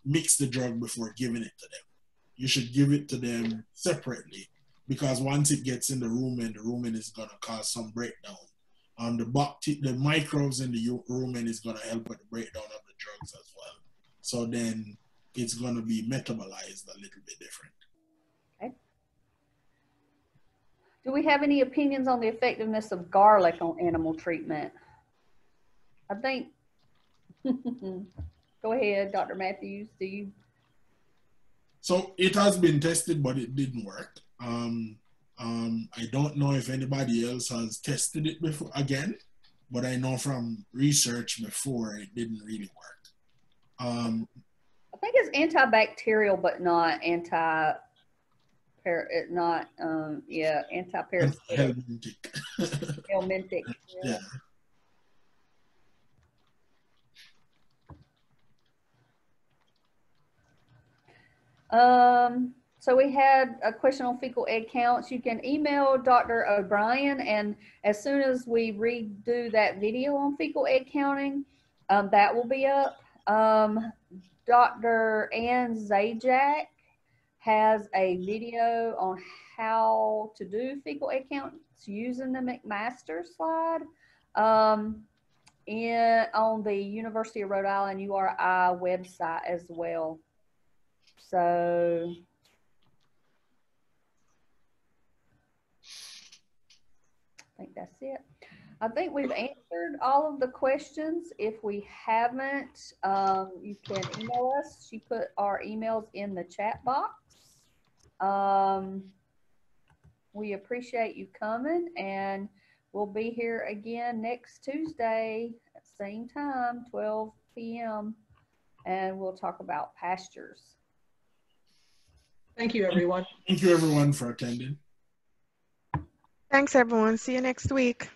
mix the drug before giving it to them. You should give it to them separately, because once it gets in the rumen is going to cause some breakdown. The microbes in the rumen is going to help with the breakdown of the drugs as well. So then it's going to be metabolized a little bit different. Okay. Do we have any opinions on the effectiveness of garlic on animal treatment? I think, go ahead, Dr. Matthews, do you? So it has been tested, but it didn't work. I don't know if anybody else has tested it before again, but I know from research before it didn't really work. I think it's antibacterial, but not anti-parasitic. Helminthic. Yeah. So we had a question on fecal egg counts. You can email Dr. O'Brien, and as soon as we redo that video on fecal egg counting, that will be up. Dr. Ann Zajac has a video on how to do fecal egg counts using the McMaster slide on the University of Rhode Island URI website as well. So I think that's it. I think we've answered all of the questions. If we haven't, you can email us. She put our emails in the chat box. We appreciate you coming, and we'll be here again next Tuesday at the same time, 12 p.m., and we'll talk about pastures. Thank you, everyone. Thank you, everyone, for attending. Thanks, everyone. See you next week.